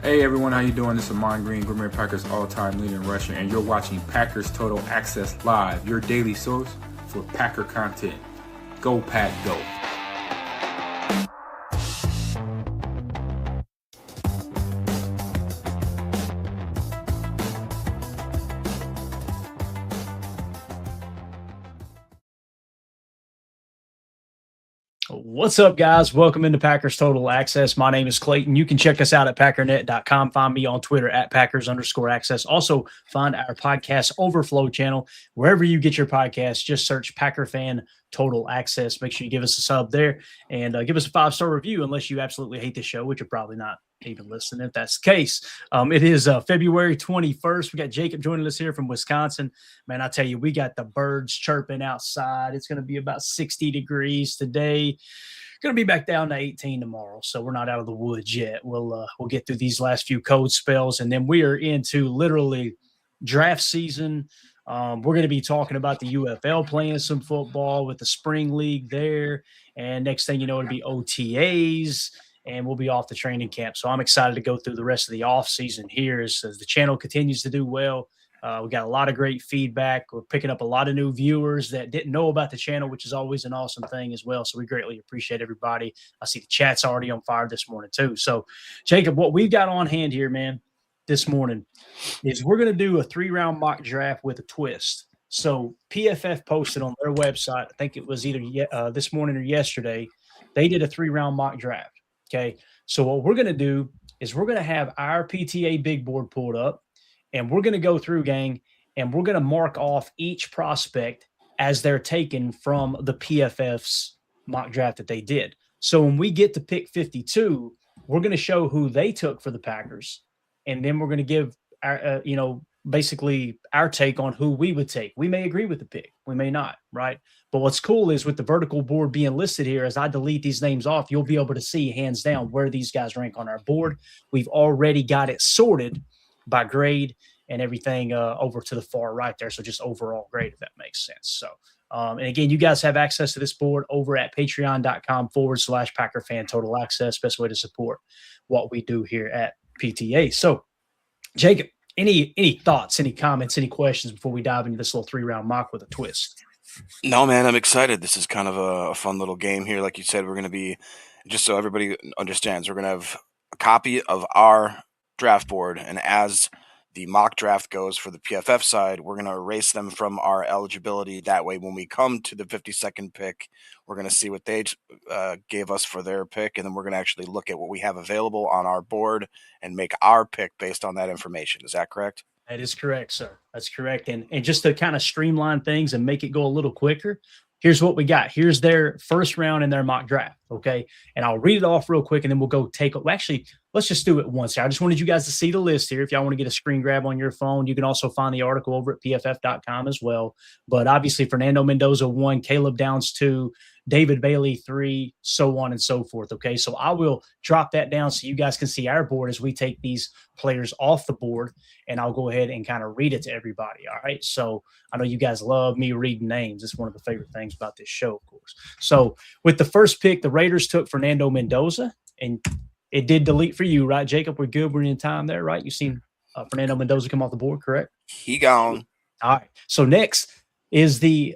Hey everyone, how you doing? This is Amon Green, Green Bay Packers all-time leader in rushing, and you're watching Packers Total Access Live, your daily source for Packer content. Go Pack, go! What's up, guys? Welcome into Packers Total Access. My name is Clayton. You can check us out at packernet.com. Find me on Twitter at Packers_access. Also, find our podcast Overflow channel. Wherever you get your podcasts, just search Packer Fan Total Access. Make sure you give us a sub there and give us a 5-star review unless you absolutely hate the show, which you're probably not even listening if that's the case. It is February 21st. We got Jacob joining us here from Wisconsin. Man, I tell you, we got the birds chirping outside. It's going to be about 60 degrees today. Going to be back down to 18 tomorrow, so we're not out of the woods yet. We'll get through these last few cold spells, and then we are into literally draft season. We're going to be talking about the UFL playing some football with the spring league there, and next thing you know, it'll be OTAs, and we'll be off the training camp. So I'm excited to go through the rest of the off season here as the channel continues to do well. We got a lot of great feedback. We're picking up a lot of new viewers that didn't know about the channel, which is always an awesome thing as well. So we greatly appreciate everybody. I see the chat's already on fire this morning too. So Jacob, what we've got on hand here, man, this morning is we're going to do a 3-round mock draft with a twist. So PFF posted on their website, I think it was either this morning or yesterday, they did a 3-round mock draft. Okay. So what we're going to do is we're going to have our PTA big board pulled up, and we're going to go through, gang, and we're going to mark off each prospect as they're taken from the PFF's mock draft that they did. So when we get to pick 52, we're going to show who they took for the Packers, and then we're going to give our, basically our take on who we would take. We may agree with the pick. We may not, right? But what's cool is with the vertical board being listed here, as I delete these names off, you'll be able to see hands down where these guys rank on our board. We've already got it sorted by grade and everything over to the far right there. So just overall grade, if that makes sense. So, and again, you guys have access to this board over at patreon.com/Packer Fan Total Access. Best way to support what we do here at PTA. So, Jacob, any thoughts, any comments, any questions before we dive into this little 3-round mock with a twist? No, man, I'm excited. This is kind of a fun little game here. Like you said, we're going to be, just so everybody understands, we're going to have a copy of our draft board, and as the mock draft goes for the PFF side, we're going to erase them from our eligibility. That way, when we come to the 52nd pick, we're going to see what they gave us for their pick, and then we're going to actually look at what we have available on our board and make our pick based on that information. Is that correct? That is correct, sir. That's correct. And just to kind of streamline things and make it go a little quicker, here's what we got. Here's their first round in their mock draft, okay? And I'll read it off real quick, and then we'll go actually, let's just do it once here. I just wanted you guys to see the list here. If y'all want to get a screen grab on your phone, you can also find the article over at pff.com as well. But obviously, Fernando Mendoza 1, Caleb Downs 2, David Bailey 3, so on and so forth, okay? So I will drop that down so you guys can see our board as we take these players off the board, and I'll go ahead and kind of read it to everybody, all right? So I know you guys love me reading names. It's one of the favorite things about this show, of course. So with the first pick, the Raiders took Fernando Mendoza, and it did delete for you, right, Jacob? We're good. We're in time there, right? You've seen Fernando Mendoza come off the board, correct? He gone. All right. So next is the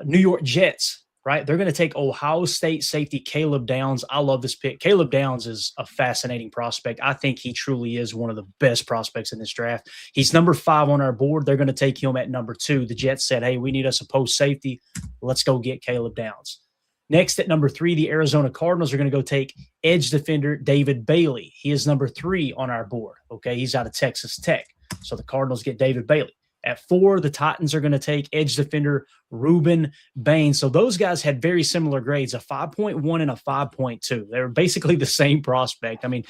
New York Jets, right? They're going to take Ohio State safety Caleb Downs. I love this pick. Caleb Downs is a fascinating prospect. I think he truly is one of the best prospects in this draft. He's number 5 on our board. They're going to take him at number 2. The Jets said, hey, we need us a post safety. Let's go get Caleb Downs. Next at number 3, the Arizona Cardinals are going to go take edge defender David Bailey. He is number 3 on our board. Okay, he's out of Texas Tech. So the Cardinals get David Bailey. At 4, the Titans are going to take edge defender Ruben Bain. So those guys had very similar grades, a 5.1 and a 5.2. They were basically the same prospect. I mean,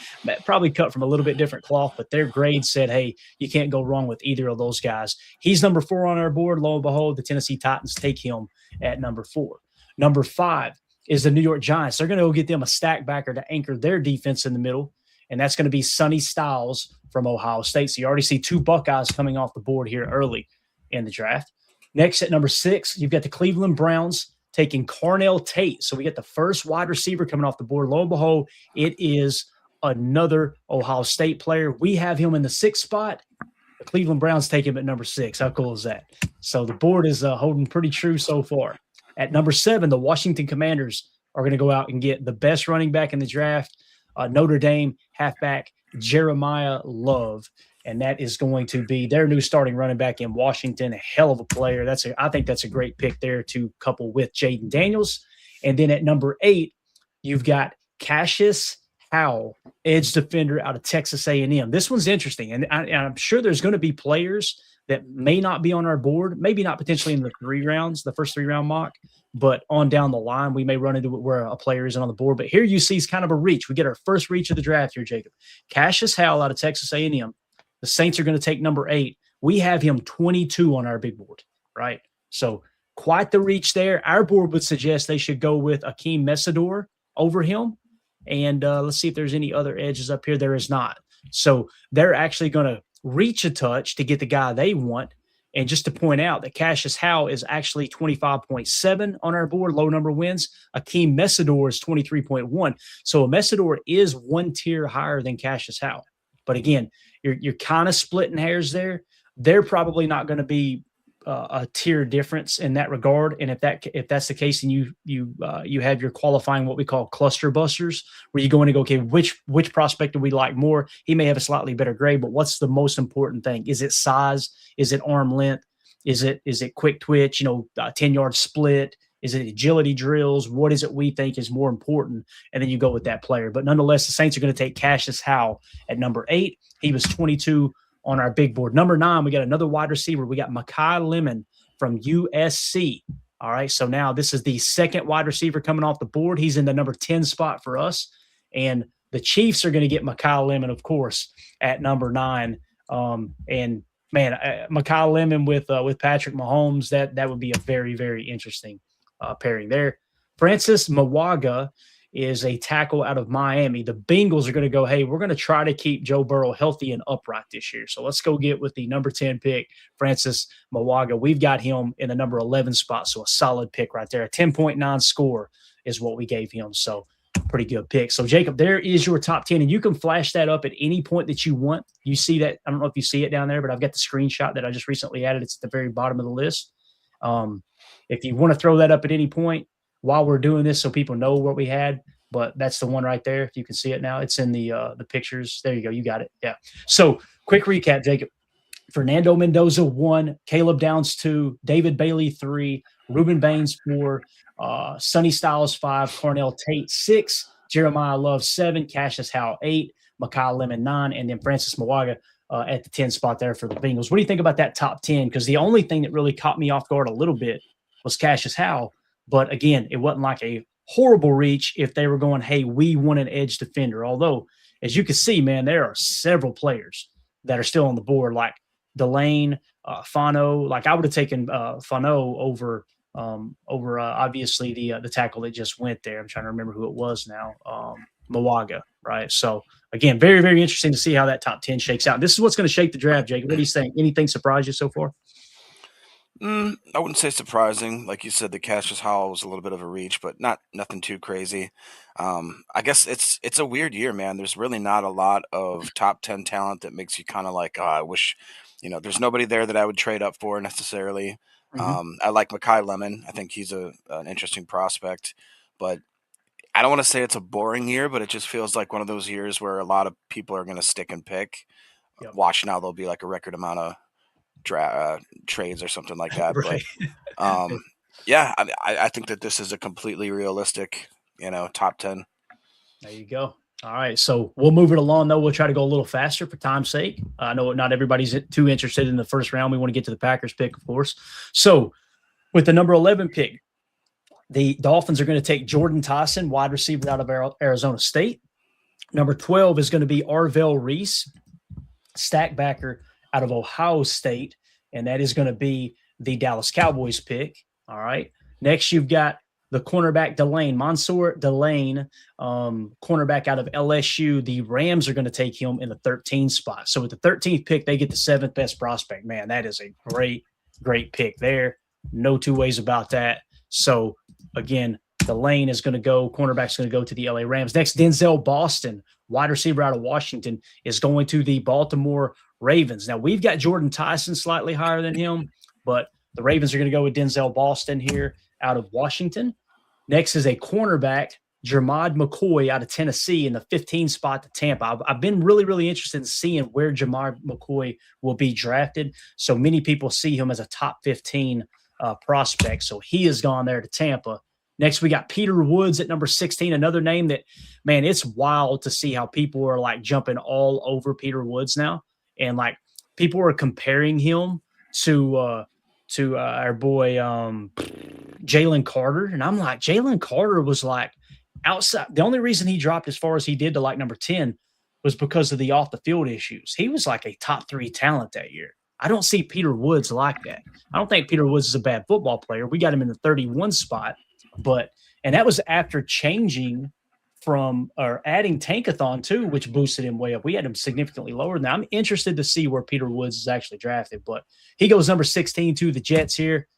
probably cut from a little bit different cloth, but their grades said, hey, you can't go wrong with either of those guys. He's number 4 on our board. Lo and behold, the Tennessee Titans take him at number 4. Number 5 is the New York Giants. They're going to go get them a stack backer to anchor their defense in the middle, and that's going to be Sonny Styles from Ohio State. So you already see 2 Buckeyes coming off the board here early in the draft. Next at number 6, you've got the Cleveland Browns taking Carnell Tate. So we get the first wide receiver coming off the board. Lo and behold, it is another Ohio State player. We have him in the 6th spot. The Cleveland Browns take him at number 6. How cool is that? So the board is holding pretty true so far. At number 7, the Washington Commanders are going to go out and get the best running back in the draft, Notre Dame halfback Jeremiah Love. And that is going to be their new starting running back in Washington. A hell of a player. I think that's a great pick there to couple with Jaden Daniels. And then at number 8, you've got Cassius Howell, edge defender out of Texas A&M. This one's interesting. And I'm sure there's going to be players that may not be on our board, maybe not potentially in the first 3-round mock, but on down the line, we may run into it where a player isn't on the board. But here you see is kind of a reach. We get our first reach of the draft here, Jacob. Cassius Howell out of Texas A&M. The Saints are going to take number 8. We have him 22 on our big board, right? So quite the reach there. Our board would suggest they should go with Akeem Messidor over him. And let's see if there's any other edges up here. There is not. So they're actually going to reach a touch to get the guy they want. And just to point out that Cassius Howell is actually 25.7 on our board, low number wins. Akeem Messidor is 23.1. So a Messidor is one tier higher than Cassius Howell. But again, you're kind of splitting hairs there. They're probably not going to be a tier difference in that regard. And if that's the case, and you have your qualifying what we call cluster busters, where you go in and go, okay, which prospect do we like more? He may have a slightly better grade, but what's the most important thing? Is it size? Is it arm length? Is it quick twitch? 10-yard split? Is it agility drills? What is it we think is more important? And then you go with that player. But nonetheless, the Saints are going to take Cassius Howell at number 8. He was 22 on our big board. Number 9, we got another wide receiver. We got Mekhi Lemon from USC. All right, so now this is the second wide receiver coming off the board. He's in the number 10 spot for us. And the Chiefs are going to get Mekhi Lemon, of course, at number 9. And, man, Mekhi Lemon with Patrick Mahomes, that would be a very, very interesting pairing there. Francis Mawaga is a tackle out of Miami. The Bengals are going to go, hey, we're going to try to keep Joe Burrow healthy and upright this year. So let's go get with the number 10 pick, Francis Mawaga. We've got him in the number 11 spot, so a solid pick right there. A 10.9 score is what we gave him, so pretty good pick. So, Jacob, there is your top 10, and you can flash that up at any point that you want. You see that? I don't know if you see it down there, but I've got the screenshot that I just recently added. It's at the very bottom of the list. If you want to throw that up at any point while we're doing this so people know what we had, but that's the one right there. If you can see it now, it's in the pictures. There you go. You got it. Yeah. So quick recap, Jacob. Fernando Mendoza 1, Caleb Downs 2, David Bailey 3, Ruben Baines 4, Sonny Styles 5, Cornell Tate 6, Jeremiah Love 7, Cassius Howell 8, Mekhi Lemon 9, and then Francis Mawaga at the 10 spot there for the Bengals. What do you think about that top 10? Because the only thing that really caught me off guard a little bit was Cassius Howell. But again, it wasn't like a horrible reach if they were going, hey, we want an edge defender. Although, as you can see, man, there are several players that are still on the board, like Delane, Fano. Like I would have taken Fano over obviously the tackle that just went there. I'm trying to remember who it was now. Mawaga, right? So again, very, very interesting to see how that top 10 shakes out. This is what's going to shake the draft, Jake. What do you think? Anything surprise you so far? I wouldn't say surprising. Like you said, the Cassius Howell was a little bit of a reach, but nothing too crazy. I guess it's a weird year, man. There's really not a lot of top 10 talent that makes you kind of like, I wish, there's nobody there that I would trade up for necessarily. I like Mekhi Lemon. I think he's an interesting prospect, but I don't want to say it's a boring year, but it just feels like one of those years where a lot of people are going to stick and pick. Yep. Watch now, there'll be like a record amount of trades or something like that. Right. But yeah, I think that this is a completely realistic, top 10. There you go. All right. So we'll move it along, though. We'll try to go a little faster for time's sake. I know not everybody's too interested in the first round. We want to get to the Packers pick, of course. So with the number 11 pick, the Dolphins are going to take Jordan Tyson, wide receiver out of Arizona State. Number 12 is going to be Arvell Reese, stack backer out of Ohio State, and that is going to be the Dallas Cowboys pick. All right. Next, you've got the cornerback Delane, Mansour Delane, cornerback out of LSU. The Rams are going to take him in the 13th spot. So with the 13th pick, they get the 7th best prospect. Man, that is a great, great pick there. No two ways about that. So, again, Delane is going to go, cornerback's going to go to the LA Rams. Next, Denzel Boston, wide receiver out of Washington, is going to the Baltimore Ravens. Now, we've got Jordan Tyson slightly higher than him, but the Ravens are going to go with Denzel Boston here out of Washington. Next is a cornerback, Jermod McCoy out of Tennessee in the 15 spot to Tampa. I've been really, really interested in seeing where Jermod McCoy will be drafted. So many people see him as a top 15 prospect. So he has gone there to Tampa. Next, we got Peter Woods at number 16, another name that, man, it's wild to see how people are like jumping all over Peter Woods now. And like people are comparing him to our boy Jalen Carter. And I'm like, Jalen Carter was like outside. The only reason he dropped as far as he did to like number 10 was because of the off the field issues. He was like a top 3 talent that year. I don't see Peter Woods like that. I don't think Peter Woods is a bad football player. We got him in the 31 spot, and that was after changing from or adding Tankathon too, which boosted him way up. We had him significantly lower than that. I'm interested to see where Peter Woods is actually drafted, but he goes number 16 to the Jets here.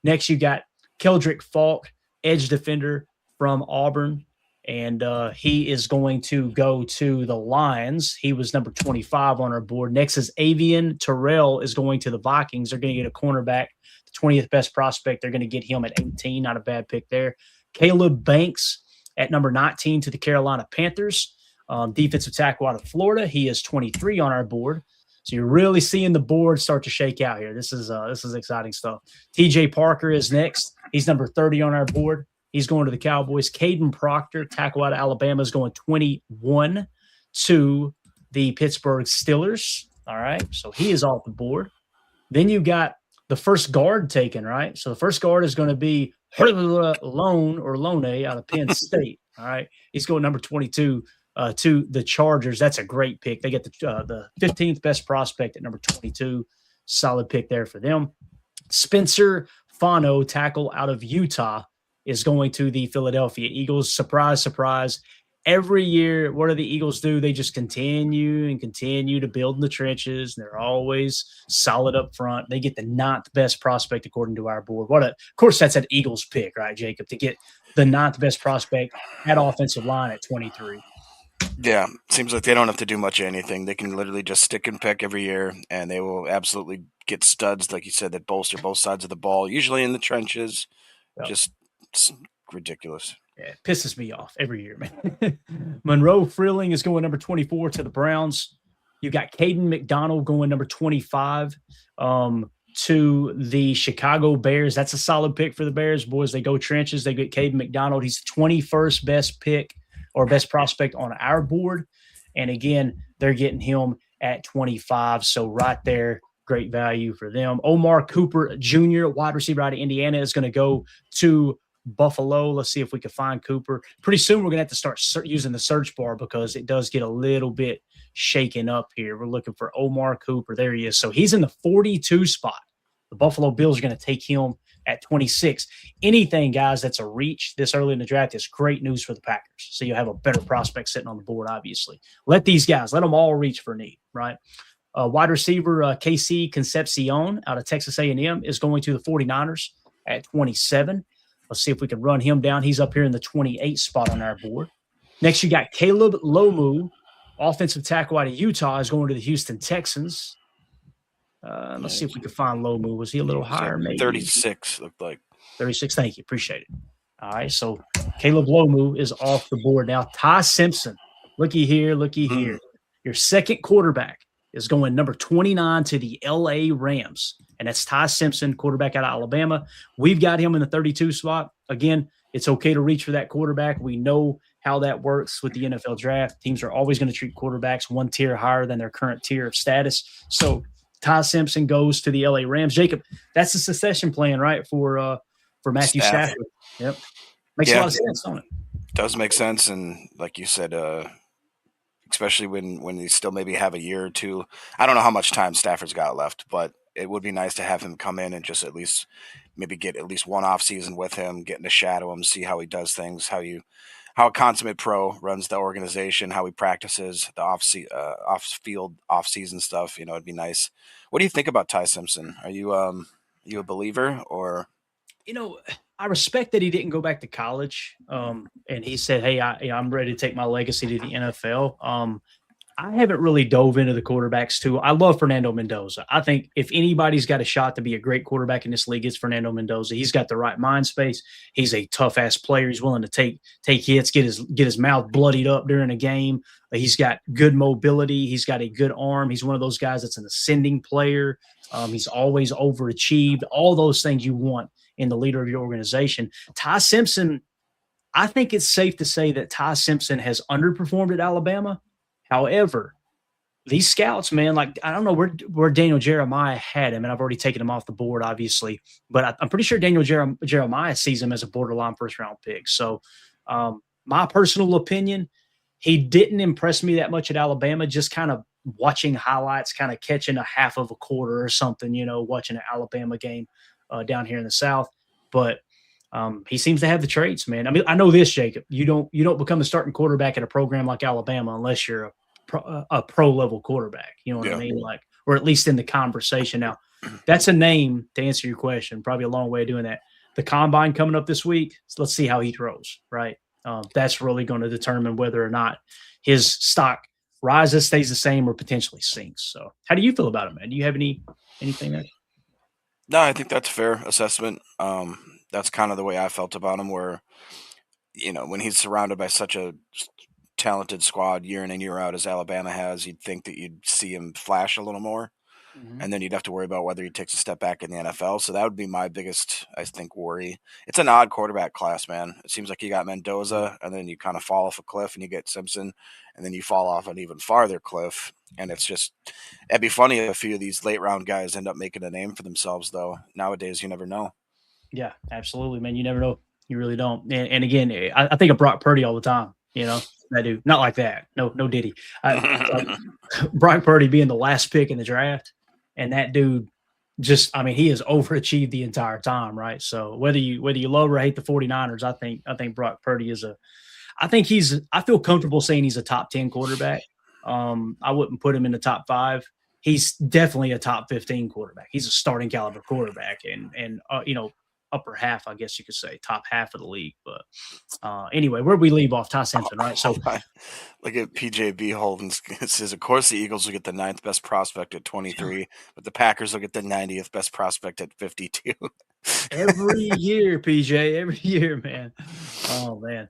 Next, you got Keldrick Falk, edge defender from Auburn, and he is going to go to the Lions. He was number 25 on our board. Next is Avian Terrell is going to the Vikings. They're going to get a cornerback, the 20th best prospect. They're going to get him at 18. Not a bad pick there. Caleb Banks at number 19 to the Carolina Panthers. Defensive tackle out of Florida. He is 23 on our board. So you're really seeing the board start to shake out here. This is exciting stuff. TJ Parker is next. He's number 30 on our board. He's going to the Cowboys. Caden Proctor, tackle out of Alabama, is going 21 to the Pittsburgh Steelers. All right, so he is off the board. Then you got the first guard taken, right? So the first guard is going to be Lone out of Penn State. All right, he's going number 22 to the Chargers. That's a great pick. They get the 15th best prospect at number 22. Solid pick there for them. Spencer Fano, tackle out of Utah, is going to the Philadelphia Eagles. Surprise, surprise. Every year, what do the Eagles do? They just continue to build in the trenches. And they're always solid up front. They get the 9th best prospect according to our board. Of course, that's an Eagles pick, right, Jacob, to get the 9th best prospect at offensive line at 23. Yeah, seems like they don't have to do much of anything. They can literally just stick and peck every year, and they will absolutely get studs, like you said, that bolster both sides of the ball, usually in the trenches. Yep. Just it's ridiculous. Yeah, it pisses me off every year, man. Monroe Freeling is going number 24 to the Browns. You got Caden McDonald going number 25 to the Chicago Bears. That's a solid pick for the Bears, boys. They go trenches. They get Caden McDonald. He's the 21st best pick or best prospect on our board. And again, they're getting him at 25. So right there, great value for them. Omar Cooper Jr., wide receiver out of Indiana, is going to go to Buffalo. Let's see if we can find Cooper. Pretty soon we're going to have to start using the search bar because it does get a little bit shaken up here. We're looking for Omar Cooper. There he is. So he's in the 42 spot. The Buffalo Bills are going to take him at 26. Anything, guys, that's a reach this early in the draft is great news for the Packers. So you have a better prospect sitting on the board, obviously. Let them all reach for need, right? Wide receiver KC Concepcion out of Texas A&M is going to the 49ers at 27. Let's see if we can run him down. He's up here in the 28 spot on our board. Next, you got Caleb Lomu, offensive tackle out of Utah, is going to the Houston Texans. Let's see if we can find Lomu. Was he a little higher? Maybe 36 looked like. 36. Thank you. Appreciate it. All right. So Caleb Lomu is off the board now. Ty Simpson. Looky here. Your second quarterback is going number 29 to the LA Rams. And that's Ty Simpson, quarterback out of Alabama. We've got him in the 32 spot. Again, it's okay to reach for that quarterback. We know how that works with the NFL draft. Teams are always going to treat quarterbacks one tier higher than their current tier of status. So Ty Simpson goes to the LA Rams. Jacob, that's the succession plan, right, for Matthew Stafford. Yep. Makes a lot of sense, don't it? Does make sense. And like you said, especially when they still maybe have a year or two. I don't know how much time Stafford's got left, but it would be nice to have him come in and just at least maybe get at least one off season with him, getting to shadow him, see how he does things, how a consummate pro runs the organization, how he practices the off-field, off-season stuff. It'd be nice. What do you think about Ty Simpson? Are you a believer or? I respect that he didn't go back to college. And he said, "Hey, I'm ready to take my legacy to the NFL." I haven't really dove into the quarterbacks too. I love Fernando Mendoza. I think if anybody's got a shot to be a great quarterback in this league, it's Fernando Mendoza. He's got the right mind space. He's a tough ass player. He's willing to take hits, get his mouth bloodied up during a game. He's got good mobility. He's got a good arm. He's one of those guys that's an ascending player. He's always overachieved. All those things you want in the leader of your organization. Ty Simpson, I think it's safe to say that Ty Simpson has underperformed at Alabama. However, these scouts, man, like I don't know where Daniel Jeremiah had him, and I've already taken him off the board, obviously. But I'm pretty sure Daniel Jeremiah sees him as a borderline first-round pick. So, my personal opinion, he didn't impress me that much at Alabama. Just kind of watching highlights, kind of catching a half of a quarter or something, watching an Alabama game down here in the South. But he seems to have the traits, man. I mean, I know this, Jacob. You don't become a starting quarterback at a program like Alabama unless you're a pro level quarterback. You know what I mean? Like, or at least in the conversation. Now, that's a name to answer your question. Probably a long way of doing that. The combine coming up this week. So let's see how he throws. Right. That's really going to determine whether or not his stock rises, stays the same, or potentially sinks. So, how do you feel about it, man? Do you have anything there? No, I think that's a fair assessment. That's kind of the way I felt about him, where, when he's surrounded by such a talented squad year in and year out as Alabama has, you'd think that you'd see him flash a little more. Mm-hmm. And then you'd have to worry about whether he takes a step back in the NFL. So that would be my biggest, I think, worry. It's an odd quarterback class, man. It seems like you got Mendoza, and then you kind of fall off a cliff, and you get Simpson, and then you fall off an even farther cliff. And it's just, it'd be funny if a few of these late round guys end up making a name for themselves, though. Nowadays, you never know. Yeah, absolutely, man. You never know. You really don't. And again, I think of Brock Purdy all the time. That dude, not like that. No Diddy. Brock Purdy being the last pick in the draft, and that dude he has overachieved the entire time, right? So whether you love or hate the 49ers, I think Brock Purdy I feel comfortable saying he's a top 10 quarterback. I wouldn't put him in the top 5. He's definitely a top 15 quarterback. He's a starting caliber quarterback and upper half, I guess you could say, top half of the league. But anyway, where'd we leave off? Ty Simpson, right? So look at PJB Holdens. It says, of course, the Eagles will get the 9th best prospect at 23, but the Packers will get the 90th best prospect at 52. Every year, PJ, every year, man. Oh, man.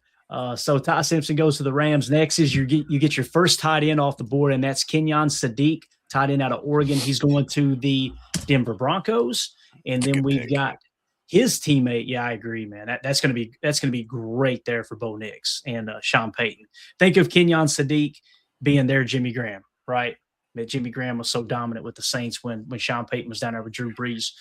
So Ty Simpson goes to the Rams. Next is you get your first tight end off the board, and that's Kenyon Sadiq, tight end out of Oregon. He's going to the Denver Broncos. And then we've got his teammate. Yeah, I agree, man. That's gonna be great there for Bo Nix and Sean Payton. Think of Kenyon Sadiq being their Jimmy Graham, right? That Jimmy Graham was so dominant with the Saints when Sean Payton was down there with Drew Brees.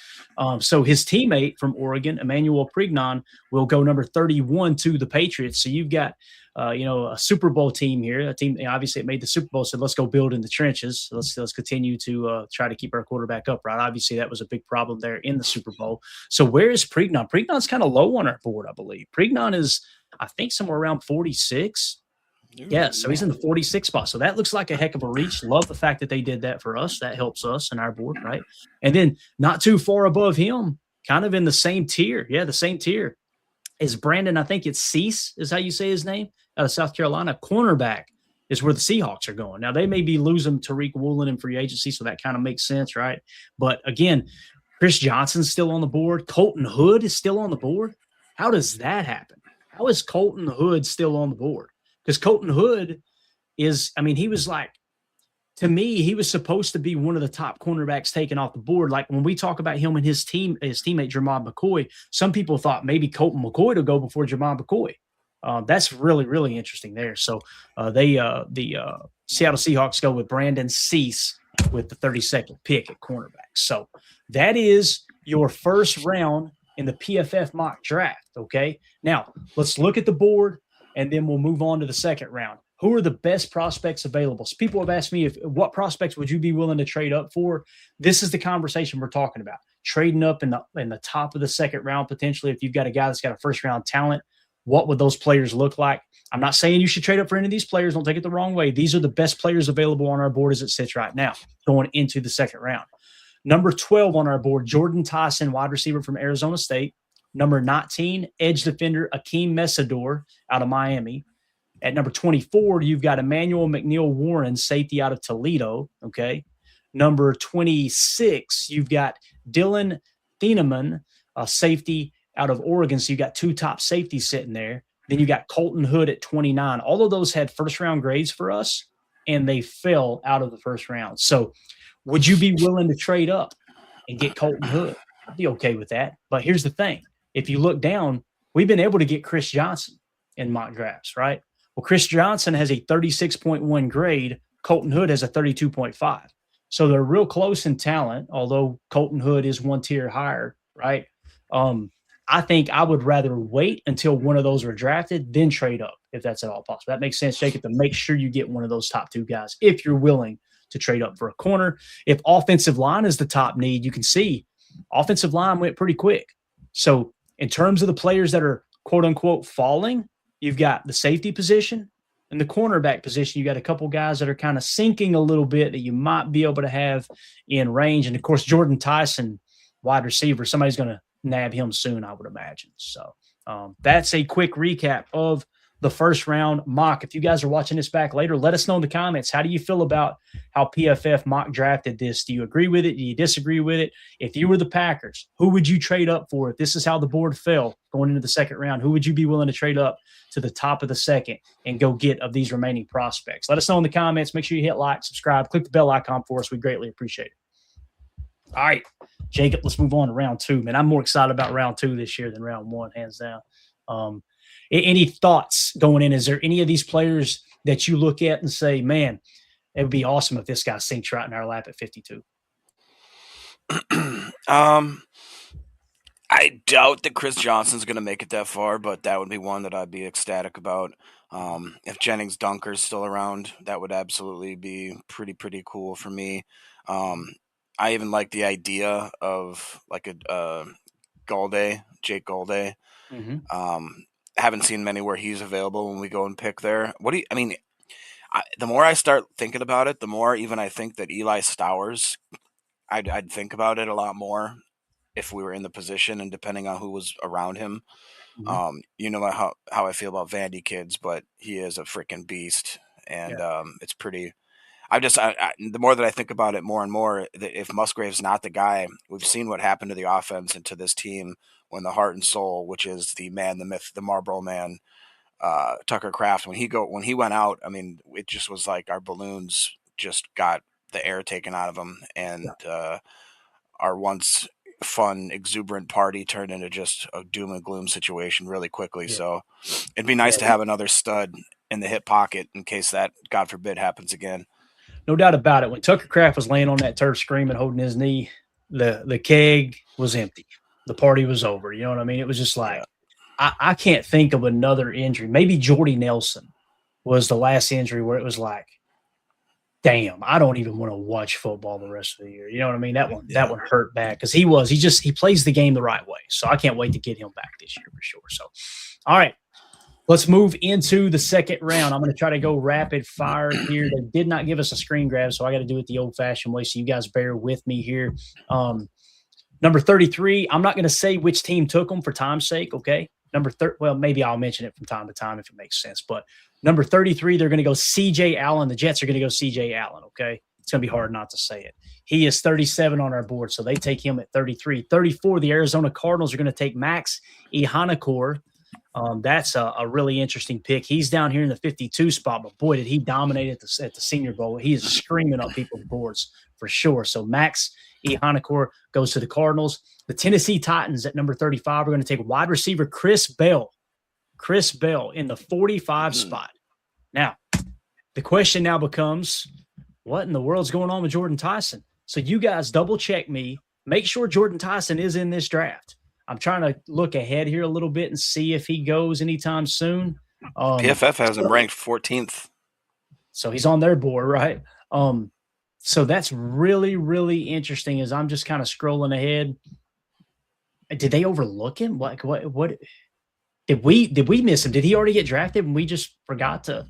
So his teammate from Oregon, Emmanuel Prignon, will go number 31 to the Patriots. So you've got a Super Bowl team here, a team obviously it made the Super Bowl, so let's go build in the trenches. So let's continue to try to keep our quarterback upright. Obviously, that was a big problem there in the Super Bowl. So where is Prignon? Prignon's kind of low on our board, I believe. Prignon is, I think, somewhere around 46. Yeah, so he's in the 46 spot. So that looks like a heck of a reach. Love the fact that they did that for us. That helps us and our board, right? And then not too far above him, kind of in the same tier. Yeah, the same tier is Brandon. I think it's Cease is how you say his name, out of South Carolina. Cornerback is where the Seahawks are going. Now, they may be losing Tariq Woolen in free agency, so that kind of makes sense, right? But again, Chris Johnson's still on the board. Colton Hood is still on the board. How does that happen? How is Colton Hood still on the board? Because Colton Hood is, he was like, to me, he was supposed to be one of the top cornerbacks taken off the board. Like when we talk about him and his teammate, Jermod McCoy, some people thought maybe Colton McCoy to go before Jermod McCoy. That's really, really interesting there. So the Seattle Seahawks go with Brandon Cease with the 32nd pick at cornerback. So that is your first round in the PFF mock draft, okay? Now, let's look at the board, and then we'll move on to the second round. Who are the best prospects available? So people have asked me what prospects would you be willing to trade up for? This is the conversation we're talking about. Trading up in the top of the second round, potentially, if you've got a guy that's got a first-round talent, what would those players look like? I'm not saying you should trade up for any of these players. Don't take it the wrong way. These are the best players available on our board as it sits right now, going into the second round. Number 12 on our board, Jordan Tyson, wide receiver from Arizona State. Number 19, edge defender Akeem Mesador out of Miami. At number 24, you've got Emmanuel McNeil Warren, safety out of Toledo. Okay. Number 26, you've got Dylan Thieneman, safety out of Oregon. So you got 2 top safeties sitting there. Then you got Colton Hood at 29. All of those had first-round grades for us, and they fell out of the first round. So would you be willing to trade up and get Colton Hood? I'd be okay with that. But here's the thing. If you look down, we've been able to get Chris Johnson in mock drafts, right? Well, Chris Johnson has a 36.1 grade. Colton Hood has a 32.5. So they're real close in talent, although Colton Hood is 1 tier higher, right? I think I would rather wait until one of those are drafted, then trade up, if that's at all possible. That makes sense, Jacob, to make sure you get one of those top 2 guys if you're willing to trade up for a corner. If offensive line is the top need, you can see offensive line went pretty quick. So in terms of the players that are quote-unquote falling, you've got the safety position and the cornerback position. You got a couple guys that are kind of sinking a little bit that you might be able to have in range. And, of course, Jordan Tyson, wide receiver, somebody's going to nab him soon, I would imagine. So that's a quick recap of the first round mock. If you guys are watching this back later, let us know in the comments. How do you feel about how PFF mock drafted this? Do you agree with it? Do you disagree with it? If you were the Packers, who would you trade up for? If this is how the board fell going into the second round, who would you be willing to trade up to the top of the second and go get of these remaining prospects? Let us know in the comments. Make sure you hit like, subscribe, click the bell icon for us. We greatly appreciate it. All right, Jacob, let's move on to round 2, man. I'm more excited about round 2 this year than round 1, hands down. Any thoughts going in? Is there any of these players that you look at and say, man, it would be awesome if this guy sinks right in our lap at 52? I doubt that Chris Johnson's going to make it that far, but that would be one that I'd be ecstatic about. If Jennings Dunker's still around, that would absolutely be pretty cool for me. I even like the idea of like a Jake Golday. Mm-hmm. Haven't seen many where he's available when we go and pick there. The more I start thinking about it, the more even I think that Eli Stowers, I'd think about it a lot more if we were in the position and depending on who was around him. Mm-hmm. You know how I feel about Vandy kids, but he is a freaking beast, and it's pretty. The more that I think about it more and more, that if Musgrave's not the guy, we've seen what happened to the offense and to this team when the heart and soul, which is the man, the myth, the Marlboro man, Tucker Kraft, when he went out, I mean, it just was like our balloons just got the air taken out of them, and our once fun, exuberant party turned into just a doom and gloom situation really quickly. Yeah. So it'd be nice to have another stud in the hip pocket in case that, God forbid, happens again. No doubt about it. When Tucker Kraft was laying on that turf screaming, holding his knee, the keg was empty. The party was over. You know what I mean? It was just like, I can't think of another injury. Maybe Jordy Nelson was the last injury where it was like, damn, I don't even want to watch football the rest of the year. You know what I mean? That one hurt bad because he plays the game the right way. So I can't wait to get him back this year for sure. So, all right. Let's move into the second round. I'm going to try to go rapid fire here. They did not give us a screen grab, so I got to do it the old-fashioned way, so you guys bear with me here. Number 33, I'm not going to say which team took them for time's sake, okay? Maybe I'll mention it from time to time if it makes sense. But number 33, they're going to go C.J. Allen. The Jets are going to go C.J. Allen, okay? It's going to be hard not to say it. He is 37 on our board, so they take him at 33. 34, the Arizona Cardinals are going to take Max Ihanakor. That's a really interesting pick. He's down here in the 52 spot, but boy, did he dominate at the Senior Bowl. He is screaming up people's boards for sure. So Max Ihanakor goes to the Cardinals. The Tennessee Titans at number 35 are going to take wide receiver Chris Bell. Chris Bell in the 45 spot. Now, the question now becomes, what in the world's going on with Jordan Tyson? So you guys double check me. Make sure Jordan Tyson is in this draft. I'm trying to look ahead here a little bit and see if he goes anytime soon. PFF has him ranked 14th. So he's on their board, right? So that's really, really interesting as I'm just kind of scrolling ahead. Did they overlook him? What did we miss him? Did he already get drafted and we just forgot to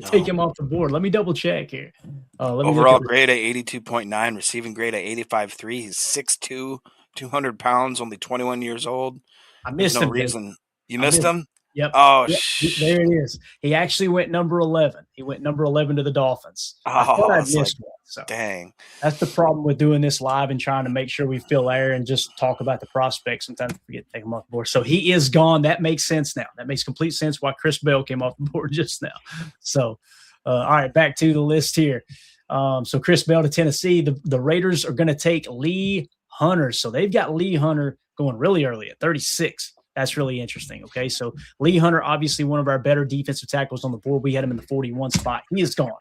take him off the board? Let me double check here. Overall grade at 82.9, receiving grade at 85.3. He's 6'2", 200 pounds, only 21 years old. I There's missed no him. reason. You missed him? Yep. Oh, Yep. There it is. He actually went number 11. He went number 11 to the Dolphins. I thought I'd missed one. So dang. That's the problem with doing this live and trying to make sure we fill air and just talk about the prospects. Sometimes we forget to take them off the board. So he is gone. That makes sense now. That makes complete sense why Chris Bell came off the board just now. So, all right, back to the list here. So Chris Bell to Tennessee. The Raiders are going to take Lee Hunter. So they've got Lee Hunter going really early at 36. That's really interesting. Okay, so Lee Hunter, obviously one of our better defensive tackles on the board. We had him in the 41 spot. He is gone.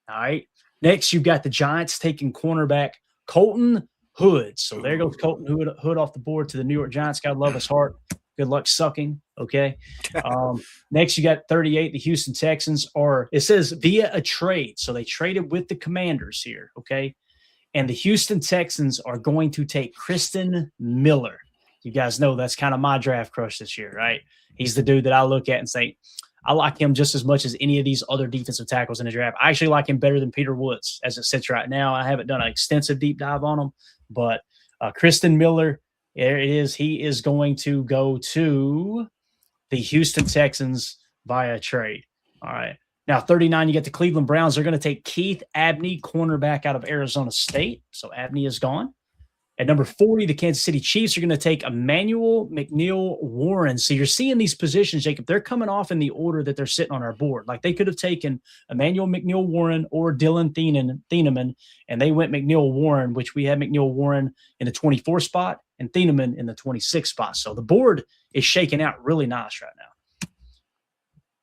All right. Next, you've got the Giants taking cornerback Colton Hood. So there goes Colton Hood off the board to the New York Giants. God love his heart. Good luck sucking. Okay. Next, you got 38. The Houston Texans it says via a trade. So they traded with the Commanders here. Okay. And the Houston Texans are going to take Kristen Miller. You guys know that's kind of my draft crush this year, right? He's the dude that I look at and say, I like him just as much as any of these other defensive tackles in the draft. I actually like him better than Peter Woods as it sits right now. I haven't done an extensive deep dive on him, but Kristen Miller, there it is. He is going to go to the Houston Texans via trade. All right. Now, 39, you get the Cleveland Browns. They're going to take Keith Abney, cornerback out of Arizona State. So Abney is gone. At number 40, the Kansas City Chiefs are going to take Emmanuel McNeil Warren. So you're seeing these positions, Jacob, they're coming off in the order that they're sitting on our board. Like they could have taken Emmanuel McNeil Warren or Dylan Thieneman, and they went McNeil Warren, which we had McNeil Warren in the 24 spot and Thieneman in the 26 spot. So the board is shaking out really nice right now.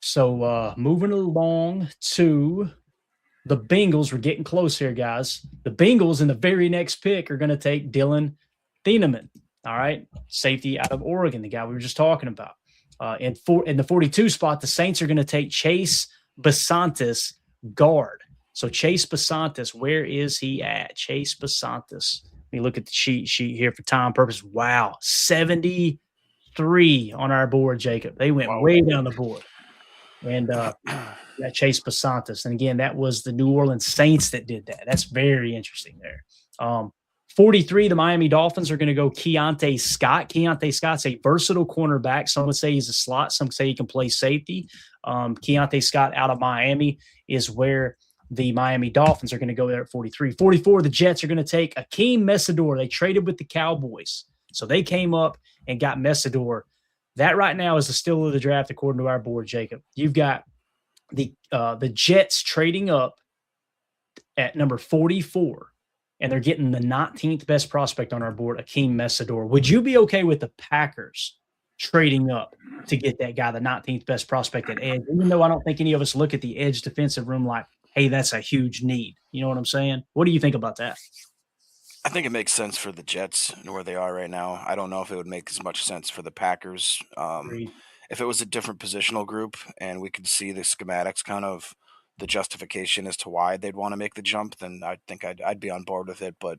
So moving along to the Bengals. We're getting close here, guys. The Bengals in the very next pick are going to take Dylan Thieneman. All right. Safety out of Oregon, the guy we were just talking about. In the 42 spot, the Saints are going to take Chase Basantis, guard. So Chase Basantis, where is he at? Chase Basantis. Let me look at the cheat sheet here for time purpose. Wow. 73 on our board, Jacob. They went way down the board. And that Chase Basantis. And again, that was the New Orleans Saints that did that. That's very interesting there. 43, the Miami Dolphins are going to go Keontae Scott. Keontae Scott's a versatile cornerback. Some would say he's a slot. Some say he can play safety. Keontae Scott out of Miami is where the Miami Dolphins are going to go there at 43. 44, the Jets are going to take Akeem Messidor. They traded with the Cowboys. So they came up and got Messidor. That right now is the steal of the draft according to our board, Jacob. You've got the Jets trading up at number 44, and they're getting the 19th best prospect on our board, Akeem Messidor. Would you be okay with the Packers trading up to get that guy, the 19th best prospect at edge? Even though I don't think any of us look at the edge defensive room like, hey, that's a huge need. You know what I'm saying? What do you think about that? I think it makes sense for the Jets and where they are right now. I don't know if it would make as much sense for the Packers. If it was a different positional group and we could see the schematics, kind of the justification as to why they'd want to make the jump, then I think I'd be on board with it. But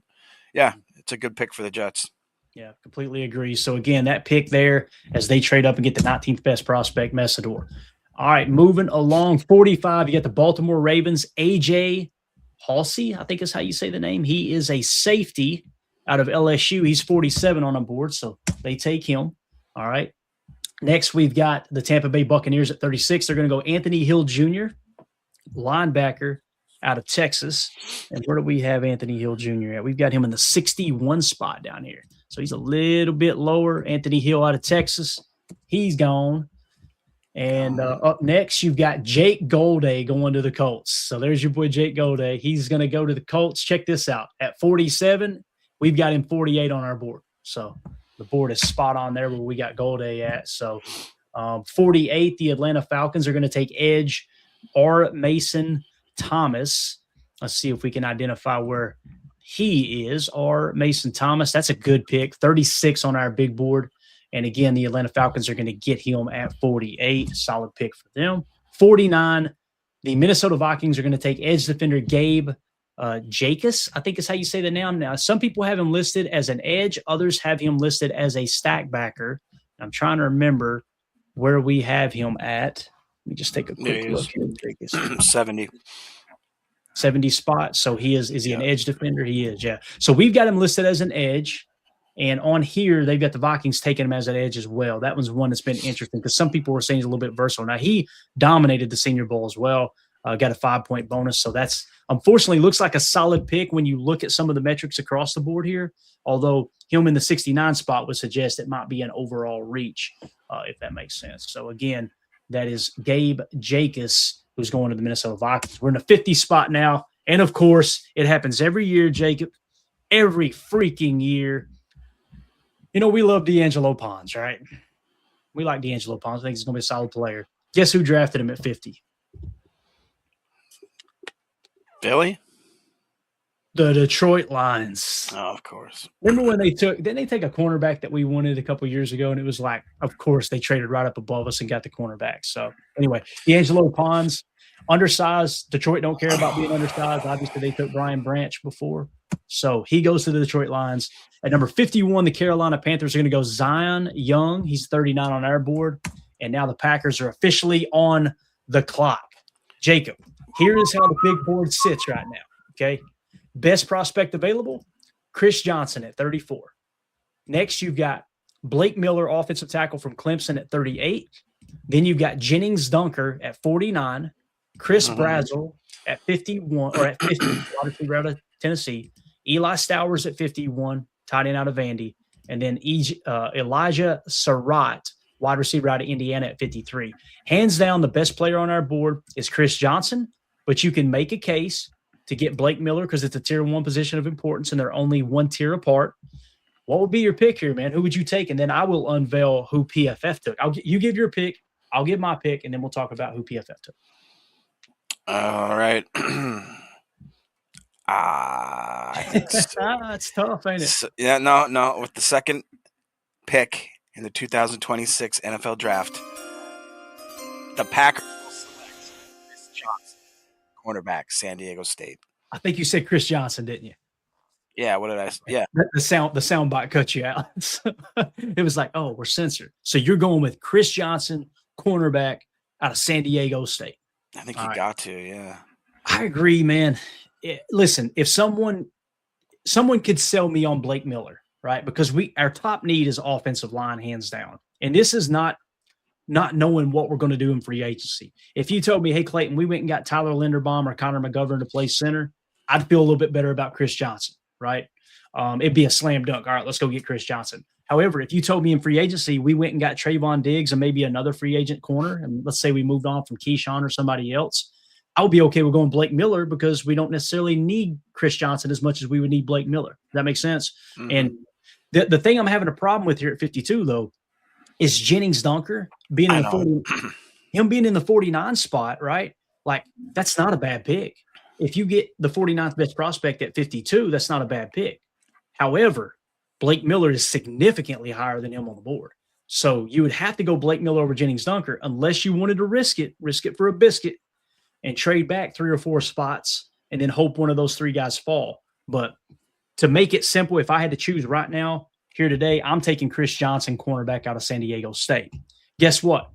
yeah, it's a good pick for the Jets. Yeah, completely agree. So again, that pick there as they trade up and get the 19th best prospect, Messidor. All right, moving along, 45, you got the Baltimore Ravens, AJ Halsey, I think is how you say the name. He is a safety out of LSU. He's 47 on a board, so they take him. All right. Next, we've got the Tampa Bay Buccaneers at 36. They're going to go Anthony Hill Jr., linebacker out of Texas. And where do we have Anthony Hill Jr. at? We've got him in the 61 spot down here. So he's a little bit lower. Anthony Hill out of Texas. He's gone. And up next, you've got Jake Golday going to the Colts. So there's your boy Jake Golday. He's going to go to the Colts. Check this out. At 47, we've got him 48 on our board. So the board is spot on there where we got Golday at. So 48, the Atlanta Falcons are going to take edge R. Mason Thomas. Let's see if we can identify where he is. R. Mason Thomas. That's a good pick. 36 on our big board. And again, the Atlanta Falcons are going to get him at 48. Solid pick for them. 49, the Minnesota Vikings are going to take edge defender Gabe Jacobs, I think is how you say the name. Now, some people have him listed as an edge. Others have him listed as a stack backer. I'm trying to remember where we have him at. Let me just take a quick look here. 70 spot. So he is he an edge defender? He is, yeah. So we've got him listed as an edge. And on here, they've got the Vikings taking him as an edge as well. That one's one that's been interesting because some people were saying he's a little bit versatile. Now, he dominated the Senior Bowl as well, got a 5-point bonus. So that's unfortunately looks like a solid pick when you look at some of the metrics across the board here, although him in the 69 spot would suggest it might be an overall reach, if that makes sense. So, again, that is Gabe Jacobs, who's going to the Minnesota Vikings. We're in the 50 spot now. And, of course, it happens every year, Jacob, every freaking year. You know, we love D'Angelo Pons, right? We like D'Angelo Pons. I think he's going to be a solid player. Guess who drafted him at 50? Billy? The Detroit Lions. Oh, of course. Remember when didn't they take a cornerback that we wanted a couple years ago? And it was like, of course, they traded right up above us and got the cornerback. So, anyway, D'Angelo Pons, undersized. Detroit don't care about being undersized. Obviously, they took Brian Branch before. So, he goes to the Detroit Lions. At number 51, the Carolina Panthers are going to go Zion Young. He's 39 on our board. And now the Packers are officially on the clock. Jacob, here is how the big board sits right now, okay? Best prospect available, Chris Johnson at 34. Next, you've got Blake Miller, offensive tackle from Clemson at 38. Then you've got Jennings Dunker at 49. Chris Brazzell at 51, or at 50, obviously out of Tennessee. Eli Stowers at 51, tight end out of Vandy. And then Elijah Surratt, wide receiver out of Indiana at 53. Hands down, the best player on our board is Chris Johnson, but you can make a case to get Blake Miller because it's a tier 1 position of importance and they're only one tier apart. What would be your pick here, man? Who would you take? And then I will unveil who PFF took. You give your pick, I'll give my pick, and then we'll talk about who PFF took. All right. I think it's tough, ain't it? So, yeah, no. With the second pick in the 2026 NFL Draft, the Packers will select Chris Johnson, cornerback, San Diego State. I think you said Chris Johnson, didn't you? Yeah, what did I say? Yeah. The sound bite cut you out. It was like, oh, we're censored. So you're going with Chris Johnson, cornerback out of San Diego State. I think you got to, yeah. I agree, man. Listen, if someone could sell me on Blake Miller, right? Because our top need is offensive line, hands down. And this is not knowing what we're going to do in free agency. If you told me, hey, Clayton, we went and got Tyler Linderbaum or Connor McGovern to play center, I'd feel a little bit better about Chris Johnson, right? It'd be a slam dunk. All right, let's go get Chris Johnson. However, if you told me in free agency we went and got Trayvon Diggs and maybe another free agent corner, and let's say we moved on from Keyshawn or somebody else, I would be okay with going Blake Miller because we don't necessarily need Chris Johnson as much as we would need Blake Miller. Does that make sense? Mm-hmm. And the thing I'm having a problem with here at 52, though, is Jennings Dunker being in the 49 spot, right? Like, that's not a bad pick. If you get the 49th best prospect at 52, that's not a bad pick. However, Blake Miller is significantly higher than him on the board. So you would have to go Blake Miller over Jennings Dunker unless you wanted to risk it for a biscuit and trade back 3 or 4 spots and then hope one of those 3 guys fall. But to make it simple, if I had to choose right now, here today, I'm taking Chris Johnson, cornerback out of San Diego State. Guess what?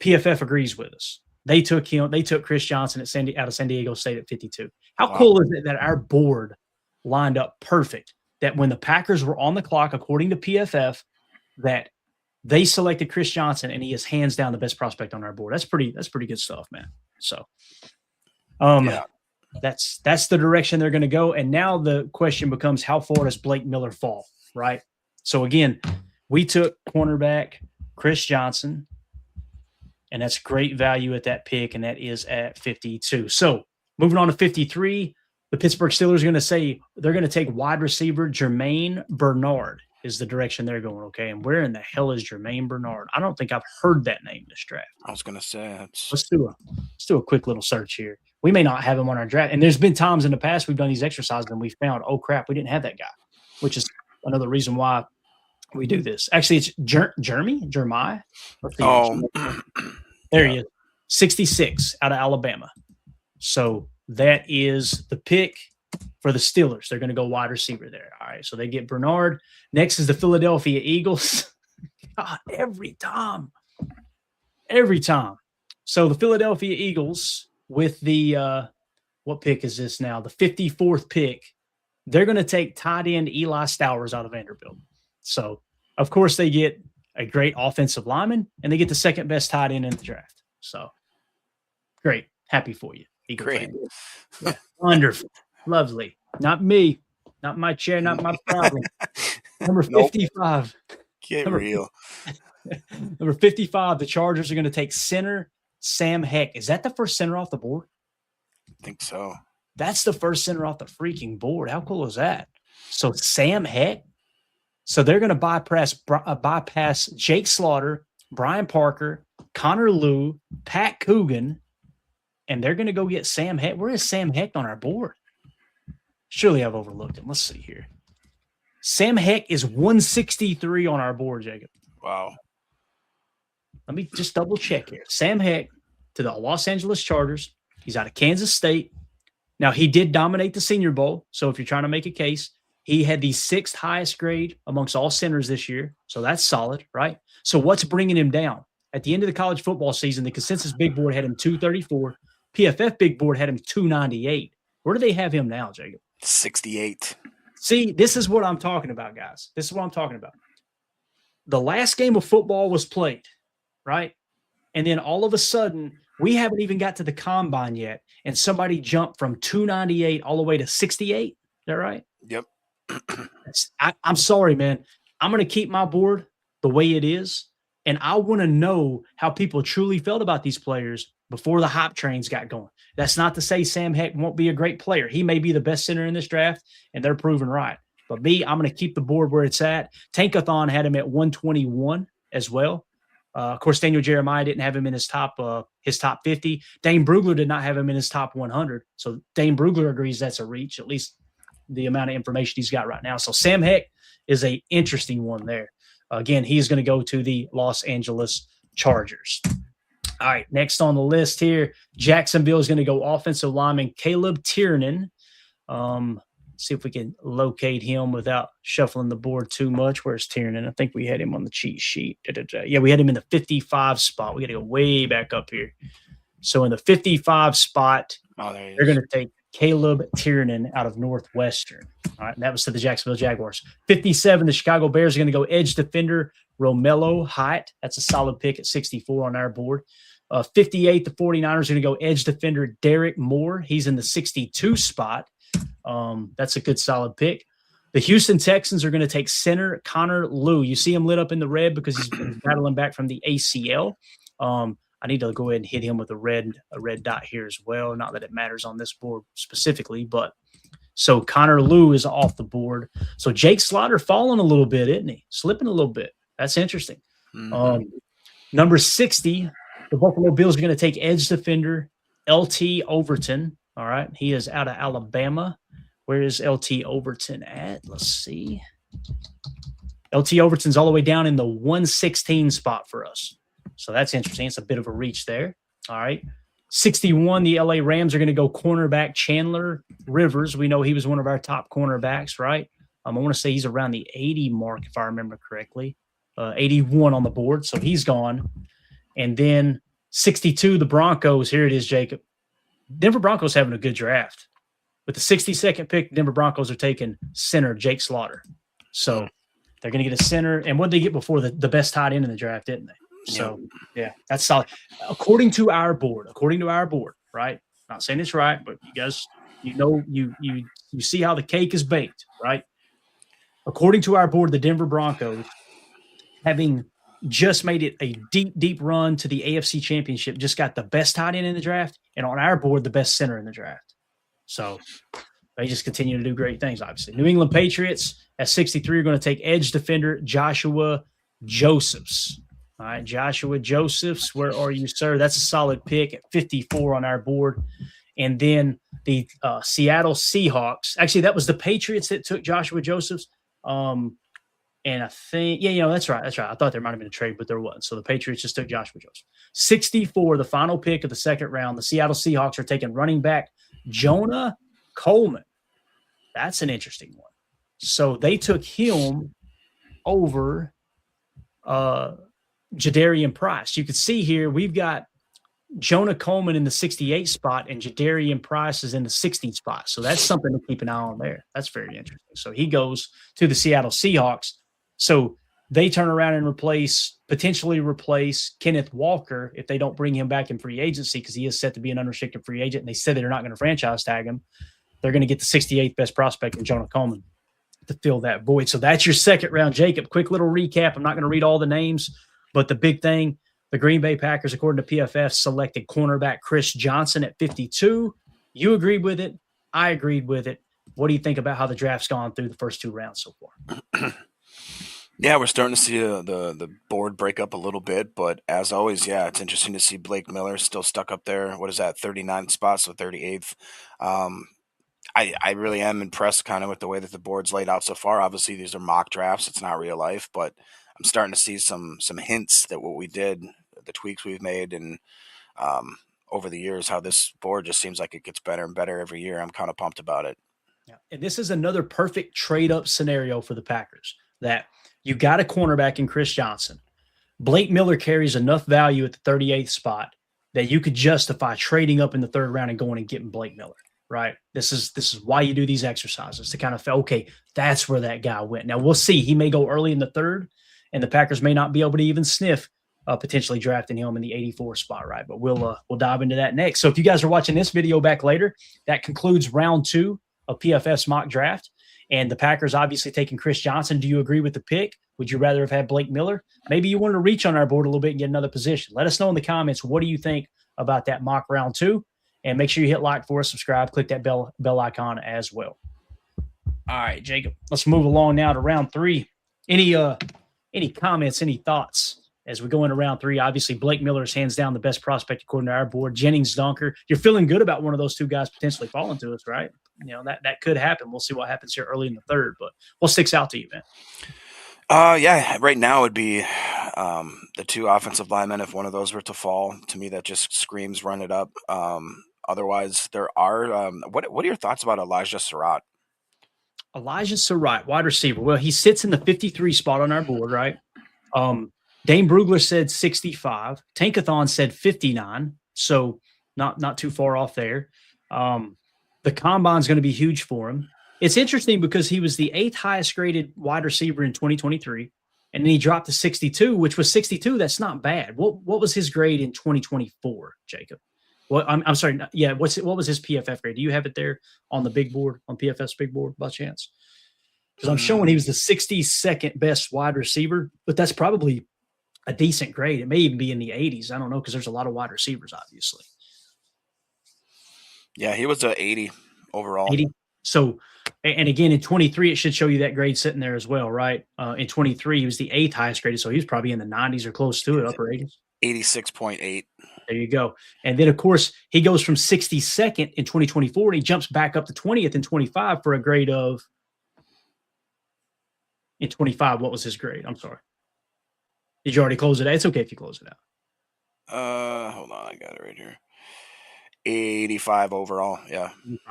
PFF agrees with us. They took Chris Johnson out of San Diego State at 52. How cool is it that our board lined up perfect, that when the Packers were on the clock, according to PFF, that they selected Chris Johnson and he is hands down the best prospect on our board. That's pretty good stuff, man. So that's the direction they're going to go. And now the question becomes, how far does Blake Miller fall, right? So again, we took cornerback Chris Johnson, and that's great value at that pick, and that is at 52. So moving on to 53, the Pittsburgh Steelers are going to say they're going to take wide receiver Jermaine Bernard is the direction they're going, okay? And where in the hell is Jermaine Bernard? I don't think I've heard that name this draft. I was going to say let's do a quick little search here. We may not have him on our draft. And there's been times in the past we've done these exercises and we found, oh, crap, we didn't have that guy, which is another reason why we do this. Actually, it's Jeremiah. There he is, 66 out of Alabama. So that is the pick for the Steelers. They're going to go wide receiver there. All right, so they get Bernard. Next is the Philadelphia Eagles. God, every time. So the Philadelphia Eagles with the what pick is this now? The 54th pick. They're going to take tight end Eli Stowers out of Vanderbilt. So, of course, they get a great offensive lineman, and they get the second best tight end in the draft. So, great. Happy for you, Eagle Great. fan. Yeah. Wonderful. Lovely. Not me. Not my chair. Not my problem. Number 55. Get Number real. Number 55, the Chargers are going to take center Sam Heck. Is that the first center off the board? I think so. That's the first center off the freaking board. How cool is that? So Sam Heck. So they're going to bypass Jake Slaughter, Brian Parker, Connor Lew, Pat Coogan, and they're going to go get Sam Heck. Where is Sam Heck on our board? Surely I've overlooked him. Let's see here. Sam Heck is 163 on our board, Jacob. Wow. Let me just double check here. Sam Heck to the Los Angeles Chargers. He's out of Kansas State. Now, he did dominate the Senior Bowl. So if you're trying to make a case, he had the 6th highest grade amongst all centers this year. So that's solid, right? So what's bringing him down? At the end of the college football season, the consensus big board had him 234. PFF big board had him 298. Where do they have him now, Jacob? 68. See, this is what I'm talking about, guys. This is what I'm talking about. The last game of football was played, right? And then all of a sudden, we haven't even got to the combine yet, and somebody jumped from 298 all the way to 68. Is that right? Yep. I'm sorry, man. I'm going to keep my board the way it is, and I want to know how people truly felt about these players before the hype trains got going. That's not to say Sam Heck won't be a great player. He may be the best center in this draft, and they're proven right. But me, I'm going to keep the board where it's at. Tankathon had him at 121 as well. Of course, Daniel Jeremiah didn't have him in his top 50. Dane Brugler did not have him in his top 100. So Dane Brugler agrees that's a reach, at least the amount of information he's got right now. So Sam Heck is a interesting one there. Again, he's going to go to the Los Angeles Chargers. All right, next on the list here, Jacksonville is going to go offensive lineman Caleb Tiernan. See if we can locate him without shuffling the board too much. Where's Tiernan? I think we had him on the cheat sheet. Yeah, we had him in the 55 spot. We got to go way back up here. So in the 55 spot, they're going to take Caleb Tiernan out of Northwestern. All right, and that was to the Jacksonville Jaguars. 57, the Chicago Bears are going to go edge defender Romello Height. That's a solid pick at 64 on our board. 58, the 49ers are going to go edge defender Derek Moore. He's in the 62 spot. That's a good solid pick. The Houston Texans are going to take center Connor Lew. You see him lit up in the red because he's been battling back from the ACL. I need to go ahead and hit him with a red dot here as well. Not that it matters on this board specifically, but so Connor Lew is off the board. So Jake Slaughter falling a little bit, isn't he? Slipping a little bit. That's interesting. Mm-hmm. Number 60, the Buffalo Bills are going to take edge defender LT Overton. All right. He is out of Alabama. Where is LT Overton at? Let's see. LT Overton's all the way down in the 116 spot for us. So that's interesting. It's a bit of a reach there. All right. 61, the LA Rams are going to go cornerback Chandler Rivers. We know he was one of our top cornerbacks, right? I want to say he's around the 80 mark, if I remember correctly. 81 on the board. So he's gone. And then 62, the Broncos. Here it is, Jacob. Denver Broncos having a good draft. With the 62nd pick, Denver Broncos are taking center Jake Slaughter. So they're going to get a center. And what did they get before? The best tight end in the draft, didn't they? So, yeah, that's solid. According to our board, right? Not saying it's right, but you guys, you see how the cake is baked, right? According to our board, the Denver Broncos, having just made it a deep, deep run to the AFC Championship, just got the best tight end in the draft, and on our board, the best center in the draft. So they just continue to do great things, obviously. New England Patriots at 63 are going to take edge defender Joshua Josephs. All right, Joshua Josephs, where are you, sir? That's a solid pick at 54 on our board. And then the Seattle Seahawks. Actually, that was the Patriots that took Joshua Josephs. And I think, that's right. I thought there might have been a trade, but there wasn't. So the Patriots just took Joshua Joseph. 64, the final pick of the second round. The Seattle Seahawks are taking running back Jonah Coleman. That's an interesting one. So they took him over Jadarian Price. You can see here we've got Jonah Coleman in the 68 spot and Jadarian Price is in the 60 spot. So that's something to keep an eye on there. That's very interesting. So he goes to the Seattle Seahawks. So they turn around and potentially replace Kenneth Walker if they don't bring him back in free agency, because he is set to be an unrestricted free agent. And they said they're not going to franchise tag him. They're going to get the 68th best prospect in Jonah Coleman to fill that void. So that's your second round, Jacob. Quick little recap. I'm not going to read all the names, but the big thing, the Green Bay Packers, according to PFF, selected cornerback Chris Johnson at 52. You agreed with it. I agreed with it. What do you think about how the draft's gone through the first 2 rounds so far? Yeah, we're starting to see the board break up a little bit, but as always, yeah, it's interesting to see Blake Miller still stuck up there. What is that, 39th spot, so 38th. I really am impressed kind of with the way that the board's laid out so far. Obviously, these are mock drafts. It's not real life, but I'm starting to see some hints that what we did, the tweaks we've made, and over the years, how this board just seems like it gets better and better every year. I'm kind of pumped about it. Yeah. And this is another perfect trade-up scenario for the Packers, that you got a cornerback in Chris Johnson. Blake Miller carries enough value at the 38th spot that you could justify trading up in the 3rd round and going and getting Blake Miller, right? This is why you do these exercises, to kind of feel, okay, that's where that guy went. Now, we'll see. He may go early in the 3rd, and the Packers may not be able to even sniff potentially drafting him in the 84 spot, right? But we'll dive into that next. So if you guys are watching this video back later, that concludes round 2 of PFF's mock draft. And the Packers obviously taking Chris Johnson. Do you agree with the pick? Would you rather have had Blake Miller? Maybe you wanted to reach on our board a little bit and get another position. Let us know in the comments, what do you think about that mock round 2? And make sure you hit like for us, subscribe, click that bell icon as well. All right, Jacob, let's move along now to round 3. Any comments, any thoughts as we go into round 3? Obviously, Blake Miller is hands down the best prospect according to our board. Jennings, Dunker. You're feeling good about one of those 2 guys potentially falling to us, right? You know, that could happen. We'll see what happens here early in the 3rd, but what sticks out to you, man? Yeah, right now it would be the 2 offensive linemen. If one of those were to fall, to me that just screams run it up. Otherwise, there are what are your thoughts about Elijah Surratt? Elijah Surratt, wide receiver. Well, he sits in the 53 spot on our board, right? Dane Brugler said 65. Tankathon said 59. So not too far off there. The combine's going to be huge for him. It's interesting because he was the 8th highest graded wide receiver in 2023, and then he dropped to 62, which was 62. That's not bad. What was his grade in 2024, Jacob? Well, I'm sorry. Yeah, what was his PFF grade? Do you have it there on the big board, on PFF's big board by chance? Because I'm showing he was the 62nd best wide receiver, but that's probably a decent grade. It may even be in the 80s. I don't know, because there's a lot of wide receivers, obviously. Yeah, he was a 80 overall. 80. So, and again, in 23, it should show you that grade sitting there as well, right? In 23, he was the 8th highest graded, so he was probably in the 90s or close to it, upper 80s. 86.8. There you go. And then, of course, he goes from 62nd in 2024, and he jumps back up to 20th in 25 for a grade of – in 25, what was his grade? I'm sorry. Did you already close it out? It's okay if you close it out. Hold on. I got it right here. 85 overall, yeah.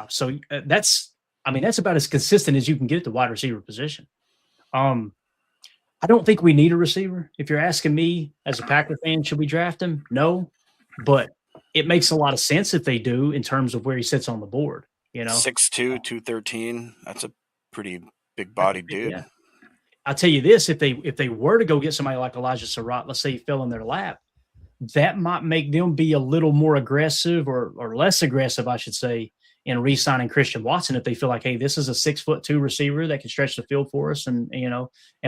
So that's about as consistent as you can get at the wide receiver position. I don't think we need a receiver. If you're asking me as a Packer fan, should we draft him? No, but it makes a lot of sense if they do in terms of where he sits on the board. You know, 6'2", 213. That's a pretty big body dude. Yeah. I'll tell you this: if they were to go get somebody like Elijah Surratt, let's say he fell in their lap, that might make them be a little more aggressive or less aggressive, I should say, in re-signing Christian Watson if they feel like, hey, this is a 6'2" receiver that can stretch the field for us and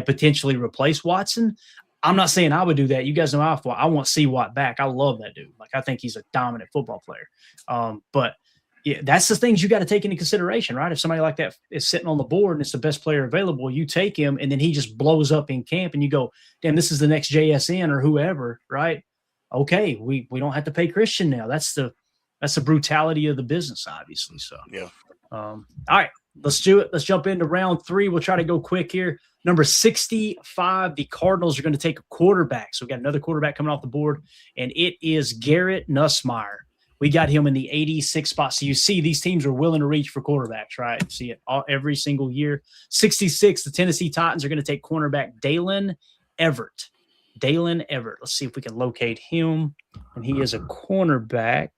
potentially replace Watson. I'm not saying I would do that. You guys know I want C-Watt back. I love that dude. Like, I think he's a dominant football player. But yeah, that's the things you got to take into consideration, right? If somebody like that is sitting on the board and it's the best player available, you take him and then he just blows up in camp and you go, damn, this is the next JSN or whoever, right? Okay, we don't have to pay Christian now. That's the brutality of the business, obviously. So yeah. All right, let's do it. Let's jump into round 3. We'll try to go quick here. Number 65, the Cardinals are going to take a quarterback. So we got another quarterback coming off the board, and it is Garrett Nussmeier. We got him in the 86th spot. So you see these teams are willing to reach for quarterbacks, right? You see it every single year. 66, the Tennessee Titans are going to take cornerback Dalen Everett. Let's see if we can locate him. And he is a cornerback.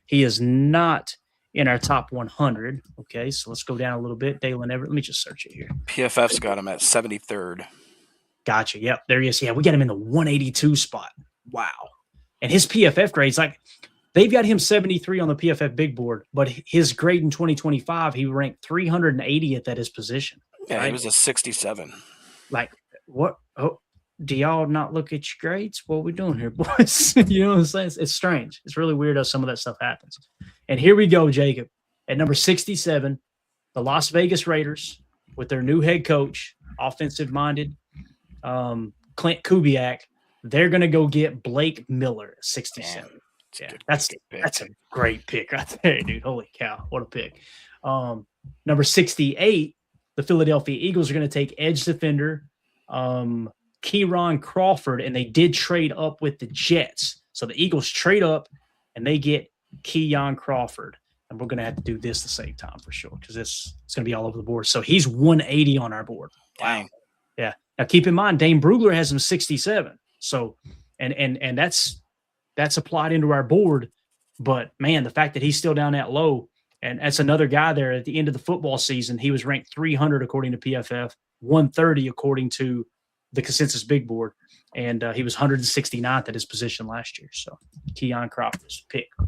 He is not in our top 100. Okay, so let's go down a little bit. Dalen Everett. Let me just search it here. PFF's got him at 73rd. Gotcha. Yep, there he is. Yeah, we got him in the 182 spot. Wow. And his PFF grades, like, they've got him 73 on the PFF big board, but his grade in 2025, he ranked 380th at his position. Yeah, right? he was a 67. Like, what? Oh, do y'all not look at your grades? What are we doing here, boys? You know what I'm saying? It's strange. It's really weird how some of that stuff happens. And here we go, Jacob. At number 67, the Las Vegas Raiders with their new head coach, offensive-minded, Clint Kubiak. They're going to go get Blake Miller at 67. Man, yeah, that's a great pick right there, dude. Holy cow, what a pick. Number 68, the Philadelphia Eagles are going to take edge defender Kieron Crawford, and they did trade up with the Jets. So the Eagles trade up, and they get Keion Crawford. And we're going to have to do this the same time for sure because it's going to be all over the board. So he's 180 on our board. Dang. Yeah. Now keep in mind, Dane Brugler has him 67. So and that's applied into our board. But man, the fact that he's still down that low, and that's another guy there at the end of the football season. He was ranked 300 according to PFF, 130 according to the consensus big board, and he was 169th at his position last year. So Keion Crawford's pick. All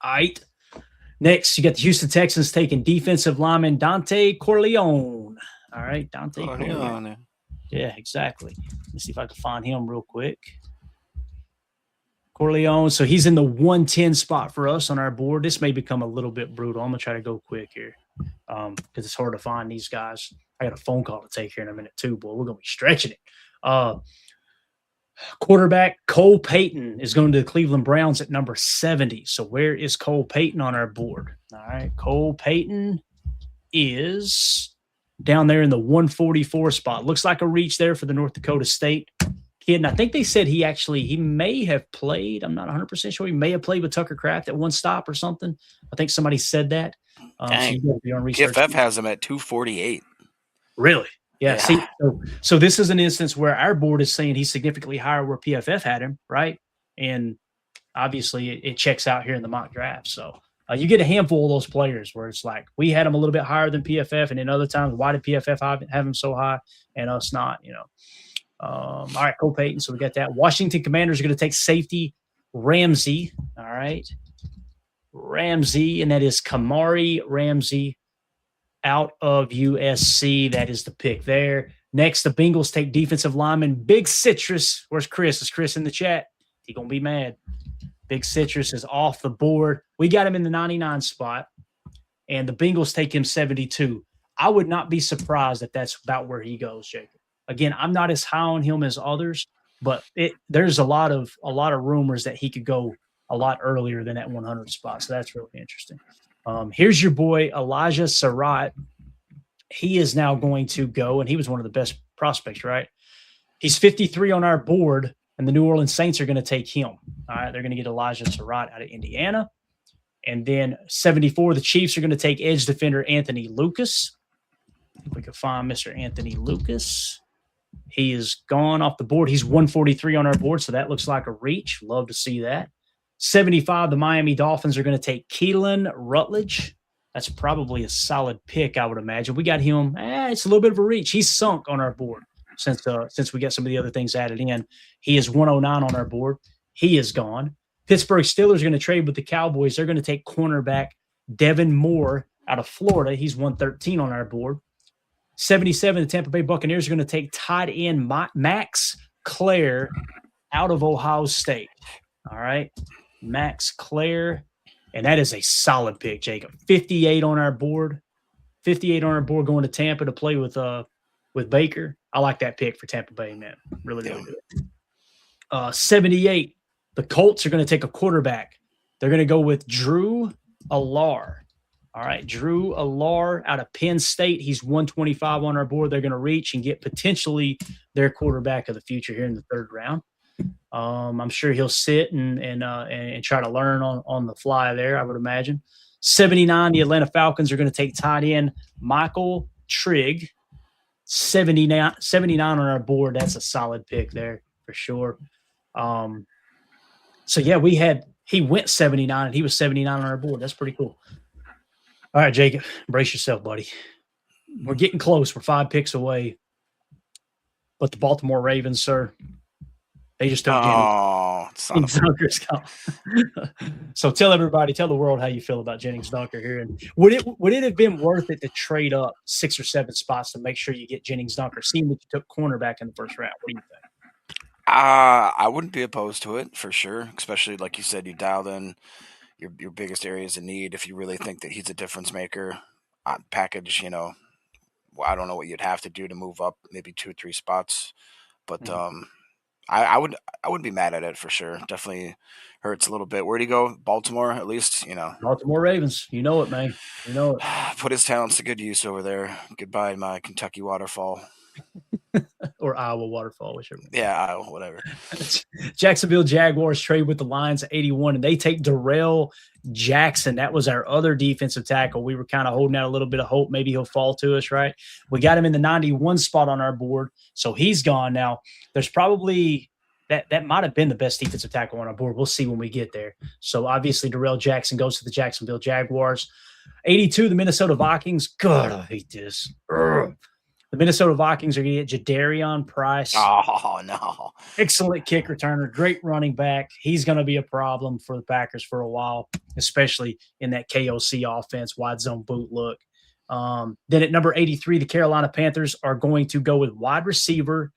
right. Next, you got the Houston Texans taking defensive lineman Dante Corleone. All right, Dante Corleone. Yeah, exactly. Let's see if I can find him real quick. Corleone. So he's in the 110 spot for us on our board. This may become a little bit brutal. I'm going to try to go quick here because it's hard to find these guys. I got a phone call to take here in a minute too, boy. We're going to be stretching it. Quarterback Cole Payton is going to the Cleveland Browns at number 70. So where is Cole Payton on our board? All right, Cole Payton is down there in the 144 spot. Looks like a reach there for the North Dakota State kid. And I think they said he may have played. I'm not 100% sure. He may have played with Tucker Kraft at one stop or something. I think somebody said that. So be on research. PFF has him at 248. Really? Yeah. See, so this is an instance where our board is saying he's significantly higher where PFF had him, right? And obviously it checks out here in the mock draft. So you get a handful of those players where it's like we had him a little bit higher than PFF, and then other times, why did PFF have him so high and us not? You know. All right, Cole Payton. So we got that. Washington Commanders are going to take safety Ramsey. All right, Ramsey, and that is Kamari Ramsey out of USC. That is the pick there. Next, the Bengals take defensive lineman Big Citrus. Where's Chris? Is Chris in the chat? He gonna be mad. Big Citrus is off the board. We got him in the 99 spot, and the Bengals take him 72. I would not be surprised if that's about where he goes, Jacob. Again, I'm not as high on him as others, but there's a lot of rumors that he could go a lot earlier than that 100 spot. So that's really interesting. Here's your boy Elijah Surratt. He is now going to go, and he was one of the best prospects, right? He's 53 on our board, and the New Orleans Saints are going to take him. All right, they're going to get Elijah Surratt out of Indiana. And then 74, the Chiefs are going to take edge defender Anthony Lucas. If we can find Mr. Anthony Lucas. He is gone off the board. He's 143 on our board, so that looks like a reach. Love to see that. 75, the Miami Dolphins are going to take Keelan Rutledge. That's probably a solid pick, I would imagine. We got him. It's a little bit of a reach. He's sunk on our board since we got some of the other things added in. He is 109 on our board. He is gone. Pittsburgh Steelers are going to trade with the Cowboys. They're going to take cornerback Devin Moore out of Florida. He's 113 on our board. 77, the Tampa Bay Buccaneers are going to take tight end Max Clare out of Ohio State. All right. Max Clare. And that is a solid pick, Jacob. 58 on our board. 58 on our board going to Tampa to play with Baker. I like that pick for Tampa Bay, man. Really, really good. 78, the Colts are going to take a quarterback. They're going to go with Drew Allar. All right, Drew Allar out of Penn State. He's 125 on our board. They're going to reach and get potentially their quarterback of the future here in the third round. I'm sure he'll sit and try to learn on the fly there, I would imagine. 79, the Atlanta Falcons are going to take tight end Michael Trigg. 79 on our board. That's a solid pick there for sure. So, yeah, he went 79, and he was 79 on our board. That's pretty cool. All right, Jacob, brace yourself, buddy. We're getting close. We're 5 picks away. But the Baltimore Ravens, sir, they just took Jennings Dunker's call. So tell the world how you feel about Jennings Dunker here. And would it have been worth it to trade up 6 or 7 spots to make sure you get Jennings Dunker, seeing that you took cornerback in the first round? What do you think? I wouldn't be opposed to it for sure, especially like you said, you dialed in your biggest areas of need. If you really think that he's a difference maker, package, I don't know what you'd have to do to move up maybe 2 or 3 spots, but I wouldn't be mad at it for sure. Definitely hurts a little bit. Where'd he go? Baltimore, at least, Baltimore Ravens. You know it, man. You know it. Put his talents to good use over there. Goodbye, my Kentucky waterfall. Or Iowa waterfall, whichever. Yeah, Iowa, whatever. Jacksonville Jaguars trade with the Lions at 81, and they take Darrell Jackson. That was our other defensive tackle. We were kind of holding out a little bit of hope. Maybe he'll fall to us, right? We got him in the 91 spot on our board, so he's gone now. There's probably that might have been the best defensive tackle on our board. We'll see when we get there. So obviously Darrell Jackson goes to the Jacksonville Jaguars. 82, the Minnesota Vikings. God, I hate this. Ugh. The Minnesota Vikings are going to get Jadarian Price. Oh, no. Excellent kick returner, great running back. He's going to be a problem for the Packers for a while, especially in that KOC offense, wide zone boot look. Then at number 83, the Carolina Panthers are going to go with wide receiver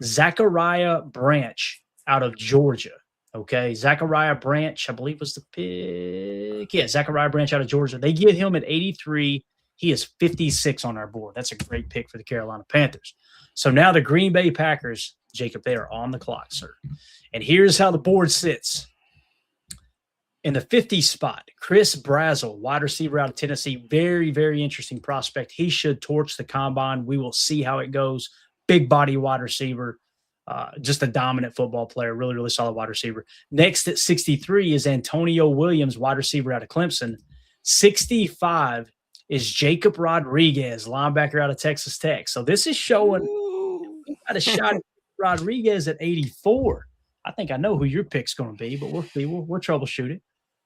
Zachariah Branch out of Georgia. Okay, Zachariah Branch, I believe was the pick. Yeah, Zachariah Branch out of Georgia. They get him at 83. He is 56 on our board. That's a great pick for the Carolina Panthers. So now the Green Bay Packers, Jacob, they are on the clock, sir. And here's how the board sits. In the 50 spot, Chris Brazzell, wide receiver out of Tennessee. Very, very interesting prospect. He should torch the combine. We will see how it goes. Big body wide receiver. Just a dominant football player. Really, really solid wide receiver. Next at 63 is Antonio Williams, wide receiver out of Clemson. 65 is Jacob Rodriguez, linebacker out of Texas Tech. So this is showing we got a shot at Rodriguez at 84. I think I know who your pick's going to be, but we'll see. We'll troubleshoot it.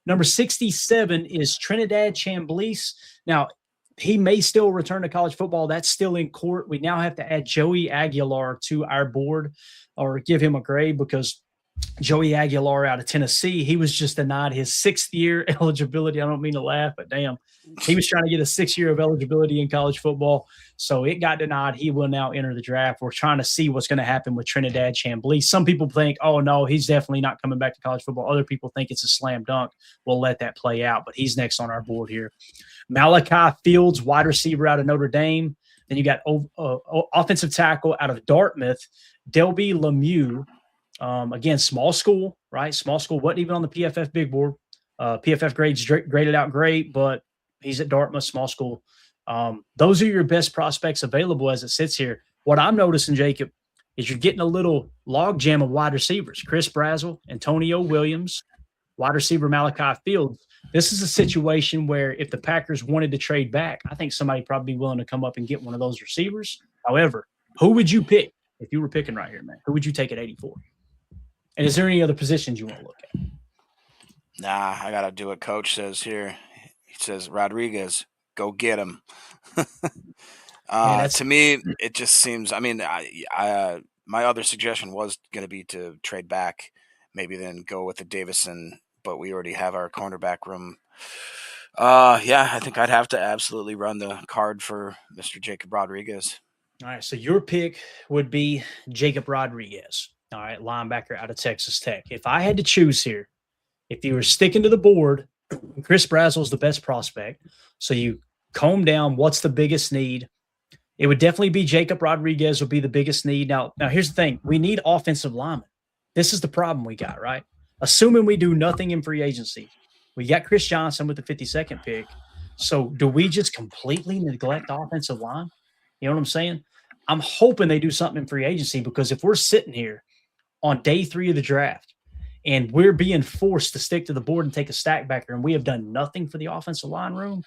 Number 67 is Trinidad Chambliss. Now, he may still return to college football. That's still in court. We now have to add Joey Aguilar to our board or give him a grade because Joey Aguilar out of Tennessee, he was just denied his 6th year eligibility. I don't mean to laugh, but damn, he was trying to get a 6th year of eligibility in college football. So it got denied. He will now enter the draft. We're trying to see what's going to happen with Trinidad Chambliss. Some people think, oh, no, he's definitely not coming back to college football. Other people think it's a slam dunk. We'll let that play out, but he's next on our board here. Malachi Fields, wide receiver out of Notre Dame. Then you got offensive tackle out of Dartmouth, Delby Lemieux. Again, small school, right? Small school, wasn't even on the PFF big board. PFF grades graded out great, but he's at Dartmouth, small school. Those are your best prospects available as it sits here. What I'm noticing, Jacob, is you're getting a little log jam of wide receivers. Chris Brazzell, Antonio Williams, wide receiver Malachi Fields. This is a situation where if the Packers wanted to trade back, I think somebody probably be willing to come up and get one of those receivers. However, who would you pick if you were picking right here, man? Who would you take at 84? And is there any other positions you want to look at? Nah, I got to do what Coach says here. He says, Rodriguez, go get him. To me, it just seems – I mean, my other suggestion was going to be to trade back, maybe then go with the Davison, but we already have our cornerback room. Yeah, I think I'd have to absolutely run the card for Mr. Jacob Rodriguez. All right, so your pick would be Jacob Rodriguez. All right, linebacker out of Texas Tech. If I had to choose here, if you were sticking to the board, Chris Brazzell is the best prospect. So you comb down what's the biggest need. It would definitely be Jacob Rodriguez would be the biggest need. Now here's the thing. We need offensive linemen. This is the problem we got, right? Assuming we do nothing in free agency, we got Chris Johnson with the 52nd pick. So do we just completely neglect offensive line? You know what I'm saying? I'm hoping they do something in free agency because if we're sitting here on day 3 of the draft and we're being forced to stick to the board and take a stack backer and we have done nothing for the offensive line room,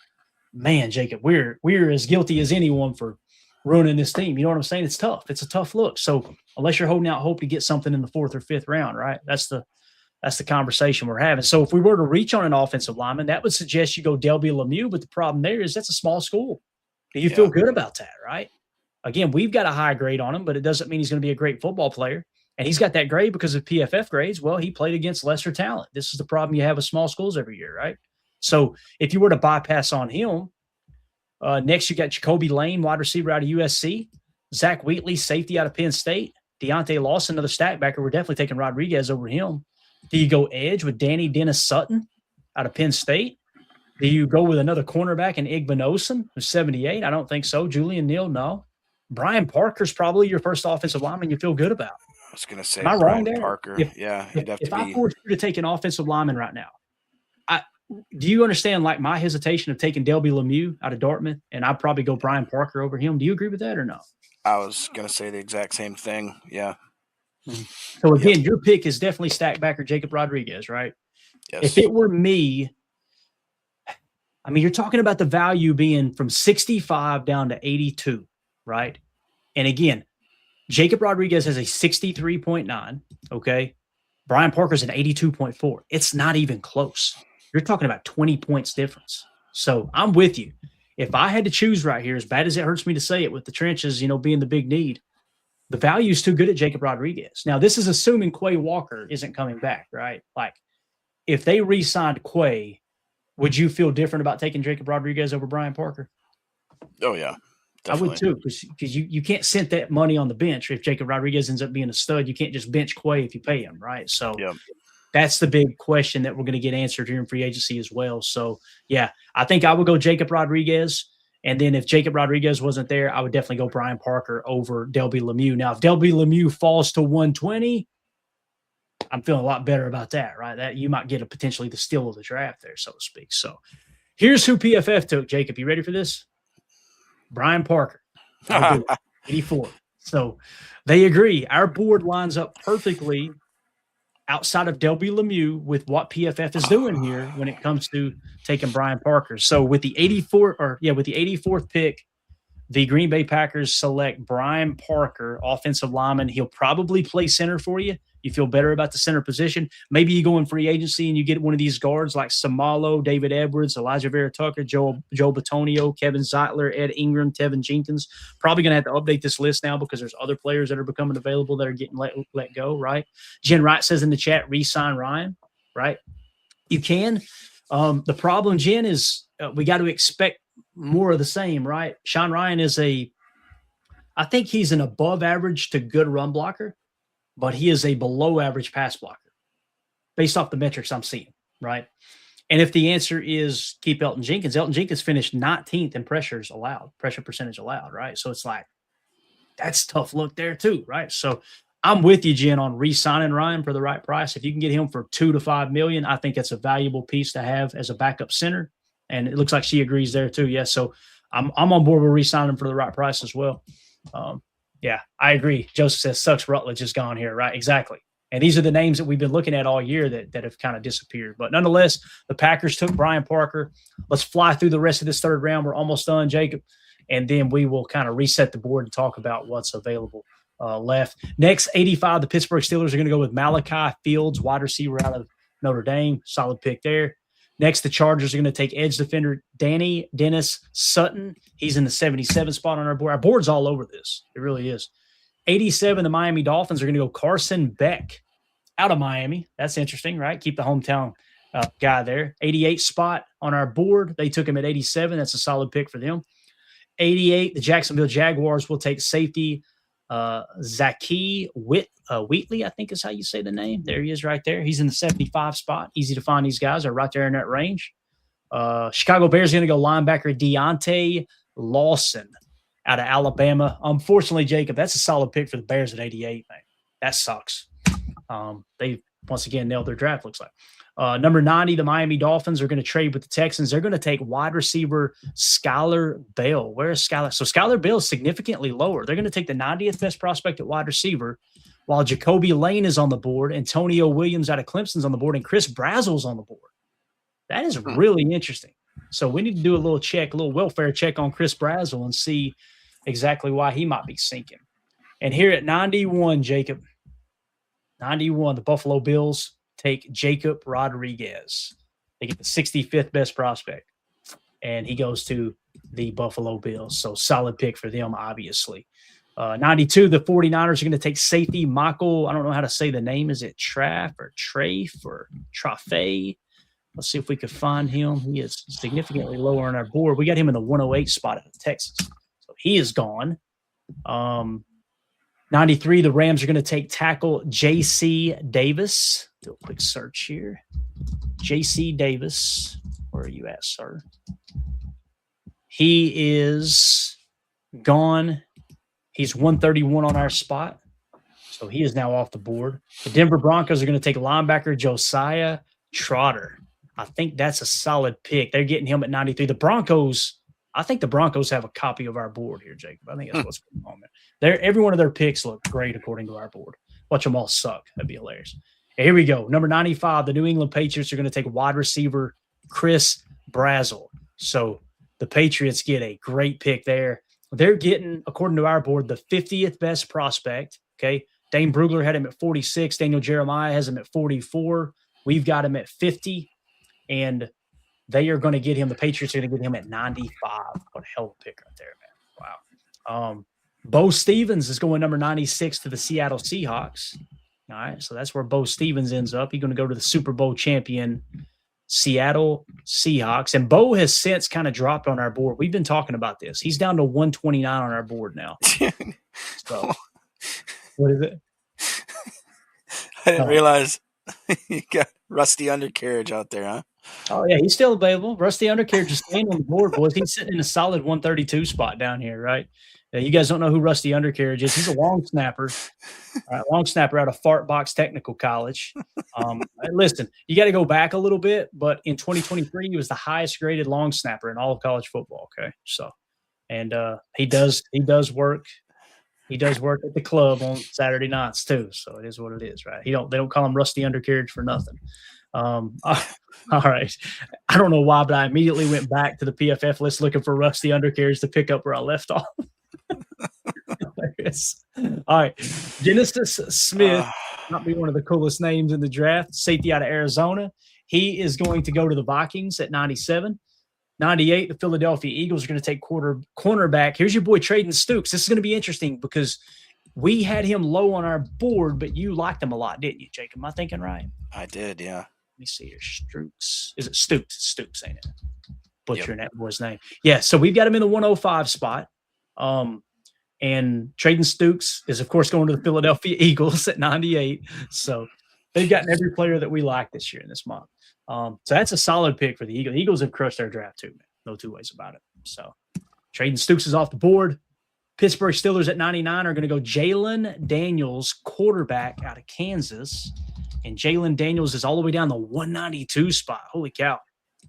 man, Jacob, we're as guilty as anyone for ruining this team. You know what I'm saying? It's tough. It's a tough look. So unless you're holding out hope to get something in the 4th or 5th round, right? That's the That's the conversation we're having. So if we were to reach on an offensive lineman, that would suggest you go Delby Lemieux. But the problem there is that's a small school. Do you feel good about that, right? Again, we've got a high grade on him, but it doesn't mean he's going to be a great football player. And he's got that grade because of PFF grades. Well, he played against lesser talent. This is the problem you have with small schools every year, right? So if you were to bypass on him, next you got Jacoby Lane, wide receiver out of USC, Zach Wheatley, safety out of Penn State, Deontay Lawson, another stackbacker. We're definitely taking Rodriguez over him. Do you go edge with Danny Dennis Sutton out of Penn State? Do you go with another cornerback in Igbinosun, who's 78? I don't think so. Julian Neal, no. Brian Parker's probably your first offensive lineman you feel good about. I was going to say, am I wrong there? Parker. If I force you to take an offensive lineman right now, do you understand like my hesitation of taking Delby Lemieux out of Dartmouth, and I'd probably go Brian Parker over him? Do you agree with that or no? I was going to say the exact same thing. Yeah. So again, your pick is definitely stackbacker Jacob Rodriguez, right? Yes. If it were me, I mean, you're talking about the value being from 65 down to 82, right? And again, Jacob Rodriguez has a 63.9, okay? Brian Parker's an 82.4. It's not even close. You're talking about 20 points difference. So I'm with you. If I had to choose right here, as bad as it hurts me to say it with the trenches, being the big need, the value is too good at Jacob Rodriguez. Now, this is assuming Quay Walker isn't coming back, right? Like, if they re-signed Quay, would you feel different about taking Jacob Rodriguez over Brian Parker? Oh, yeah. Definitely. I would too, because you can't send that money on the bench. If Jacob Rodriguez ends up being a stud, you can't just bench Quay if you pay him, right? So that's the big question that we're going to get answered here in free agency as well. So, yeah, I think I would go Jacob Rodriguez. And then if Jacob Rodriguez wasn't there, I would definitely go Brian Parker over Delby Lemieux. Now, if Delby Lemieux falls to 120, I'm feeling a lot better about that, right? That you might get potentially the steal of the draft there, so to speak. So here's who PFF took. Jacob, you ready for this? Brian Parker, 84. So they agree. Our board lines up perfectly outside of Delby Lemieux with what PFF is doing here when it comes to taking Brian Parker. So with the 84th pick, the Green Bay Packers select Brian Parker, offensive lineman. He'll probably play center for you. You feel better about the center position. Maybe you go in free agency and you get one of these guards like Samalo, David Edwards, Elijah Vera Tucker, Joe Batonio, Kevin Zeitler, Ed Ingram, Tevin Jenkins. Probably going to have to update this list now because there's other players that are becoming available that are getting let go, right? Jen Wright says in the chat, re-sign Ryan, right? You can. The problem, Jen, is we got to expect more of the same, right? Sean Ryan I think he's an above average to good run blocker, but he is a below average pass blocker based off the metrics I'm seeing, right? And if the answer is keep Elton Jenkins finished 19th in pressure percentage allowed, right? So it's like, that's tough look there too, right? So I'm with you, Jen, on re-signing Ryan for the right price. If you can get him for $2 to $5 million, I think that's a valuable piece to have as a backup center. And it looks like she agrees there too. Yes. So I'm on board with re-signing him for the right price as well. Yeah, I agree. Joseph says sucks Rutledge is gone here, right? Exactly. And these are the names that we've been looking at all year that have kind of disappeared. But nonetheless, the Packers took Brian Parker. Let's fly through the rest of this third round. We're almost done, Jacob. And then we will kind of reset the board and talk about what's available left. Next, 85, the Pittsburgh Steelers are going to go with Malachi Fields, wide receiver out of Notre Dame. Solid pick there. Next, the Chargers are going to take edge defender Danny Dennis Sutton. He's in the 77 spot on our board. Our board's all over this. It really is. 87, the Miami Dolphins are going to go Carson Beck out of Miami. That's interesting, right? Keep the hometown guy there. 88 spot on our board. They took him at 87. That's a solid pick for them. 88, the Jacksonville Jaguars will take safety Zaki Wheatley, I think is how you say the name. There he is right there. He's in the 75 spot. Easy to find. These guys are right there in that range. Chicago Bears are going to go linebacker Deontay Lawson out of Alabama. Unfortunately, Jacob, that's a solid pick for the Bears at 88, man. That sucks. They once again nailed their draft, looks like. Number 90, the Miami Dolphins are going to trade with the Texans. They're going to take wide receiver Skylar Bell. Where is Skylar? So Skylar Bell is significantly lower. They're going to take the 90th best prospect at wide receiver, while Jacoby Lane is on the board, Antonio Williams out of Clemson's on the board, and Chris Brazel's on the board. That is really interesting. So we need to do a little welfare check on Chris Brazel and see exactly why he might be sinking. And here at 91, Jacob, 91, the Buffalo Bills take Jacob Rodriguez. They get the 65th best prospect, and he goes to the Buffalo Bills. So solid pick for them, obviously. 92, the 49ers are going to take safety Michael. I don't know how to say the name. Is it Traff or Trafe or Trafe? Let's see if we could find him. He is significantly lower on our board. We got him in the 108 spot out of Texas. So he is gone. 93, the Rams are going to take tackle J.C. Davis. Do a quick search here. J.C. Davis. Where are you at, sir? He is gone. He's 131 on our spot. So he is now off the board. The Denver Broncos are going to take linebacker Josiah Trotter. I think that's a solid pick. They're getting him at 93. I think the Broncos have a copy of our board here, Jacob. I think that's what's going on there. Every one of their picks look great according to our board. Watch them all suck. That'd be hilarious. And here we go. Number 95, the New England Patriots are going to take wide receiver Chris Brazzell. So the Patriots get a great pick there. They're getting, according to our board, the 50th best prospect. Okay. Dane Brugler had him at 46. Daniel Jeremiah has him at 44. We've got him at 50. And they are going to get him. The Patriots are going to get him at 95. What a hell of a pick right there, man. Wow. Bo Stevens is going number 96 to the Seattle Seahawks. All right. So that's where Bo Stevens ends up. He's going to go to the Super Bowl champion Seattle Seahawks. And Bo has since kind of dropped on our board. We've been talking about this. He's down to 129 on our board now. So what is it? I didn't realize you got Rusty Undercarriage out there, huh? Oh, yeah, he's still available. Rusty Undercarriage is staying on the board, boys. He's sitting in a solid 132 spot down here, right? You guys don't know who Rusty Undercarriage is. He's a long snapper out of Fart Box Technical College. Listen, you got to go back a little bit, but in 2023, he was the highest graded long snapper in all of college football. Okay, so, and he does work. He does work at the club on Saturday nights too. So it is what it is, right? They don't call him Rusty Undercarriage for nothing. All right. I don't know why, but I immediately went back to the PFF list looking for Rusty Undercarriage to pick up where I left off. All right. Genesis Smith, not be one of the coolest names in the draft, safety out of Arizona. He is going to go to the Vikings at 97. 98, the Philadelphia Eagles are going to take cornerback. Here's your boy Traden Stukes. This is going to be interesting because we had him low on our board, but you liked him a lot, didn't you, Jacob? Am I thinking right? I did, yeah. Let me see here. Stukes. Is it Stukes? Stukes, ain't it? Butchering that boy's name. Yeah, so we've got him in the 105 spot. And Traden Stukes is, of course, going to the Philadelphia Eagles at 98. So they've gotten every player that we like this year in this month. So that's a solid pick for the Eagles. The Eagles have crushed their draft too, man. No two ways about it. So Traden Stukes is off the board. Pittsburgh Steelers at 99 are going to go Jalen Daniels, quarterback out of Kansas. And Jalen Daniels is all the way down the 192 spot. Holy cow.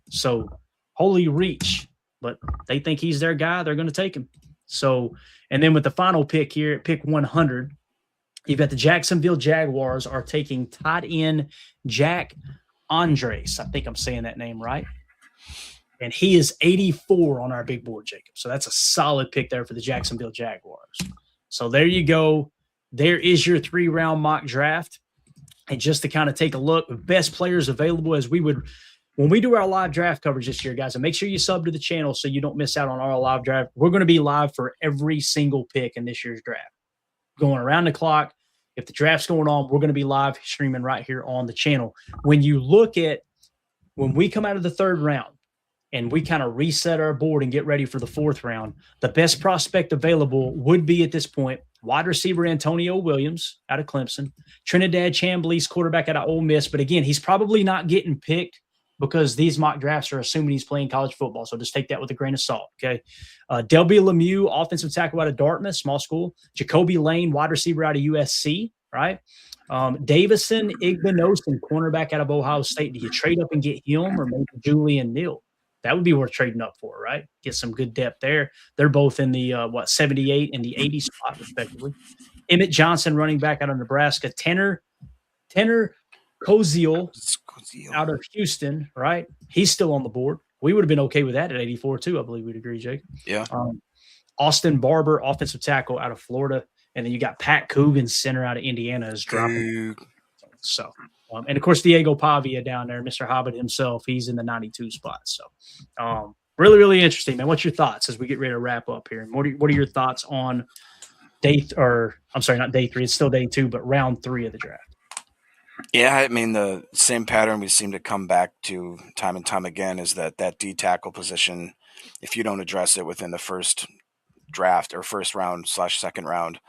So holy reach. But they think he's their guy. They're going to take him. So, and then with the final pick here at pick 100, you've got the Jacksonville Jaguars are taking tight end Jack Andres. I think I'm saying that name right. And he is 84 on our big board, Jacob. So that's a solid pick there for the Jacksonville Jaguars. So there you go. There is your 3-round mock draft. And just to kind of take a look, the best players available as we would – when we do our live draft coverage this year, guys, and make sure you sub to the channel so you don't miss out on our live draft. We're going to be live for every single pick in this year's draft. Going around the clock. If the draft's going on, we're going to be live streaming right here on the channel. When you look at – when we come out of the third round and we kind of reset our board and get ready for the fourth round, the best prospect available would be at this point wide receiver Antonio Williams out of Clemson, Trinidad Chamblee's quarterback out of Ole Miss. But again, he's probably not getting picked because these mock drafts are assuming he's playing college football. So just take that with a grain of salt, okay? Delby Lemieux, offensive tackle out of Dartmouth, small school. Jacoby Lane, wide receiver out of USC, right? Davison Igbinosun, cornerback out of Ohio State. Do you trade up and get him or maybe Julian Neal? That would be worth trading up for, right? Get some good depth there. They're both in the, 78 and the 80 spot, respectively. Emmett Johnson, running back out of Nebraska. Tanner Koziel out of Houston, right? He's still on the board. We would have been okay with that at 84 too, I believe we'd agree, Jake. Yeah. Austin Barber, offensive tackle out of Florida. And then you got Pat Coogan, center out of Indiana, is dropping. So, and of course, Diego Pavia down there, Mr. Hobbit himself, he's in the 92 spot. So, really, really interesting, man. What's your thoughts as we get ready to wrap up here? And what are your thoughts on not day 3, it's still day 2, but round 3 of the draft? Yeah, I mean, the same pattern we seem to come back to time and time again is that D tackle position, if you don't address it within the first draft or first round / second round,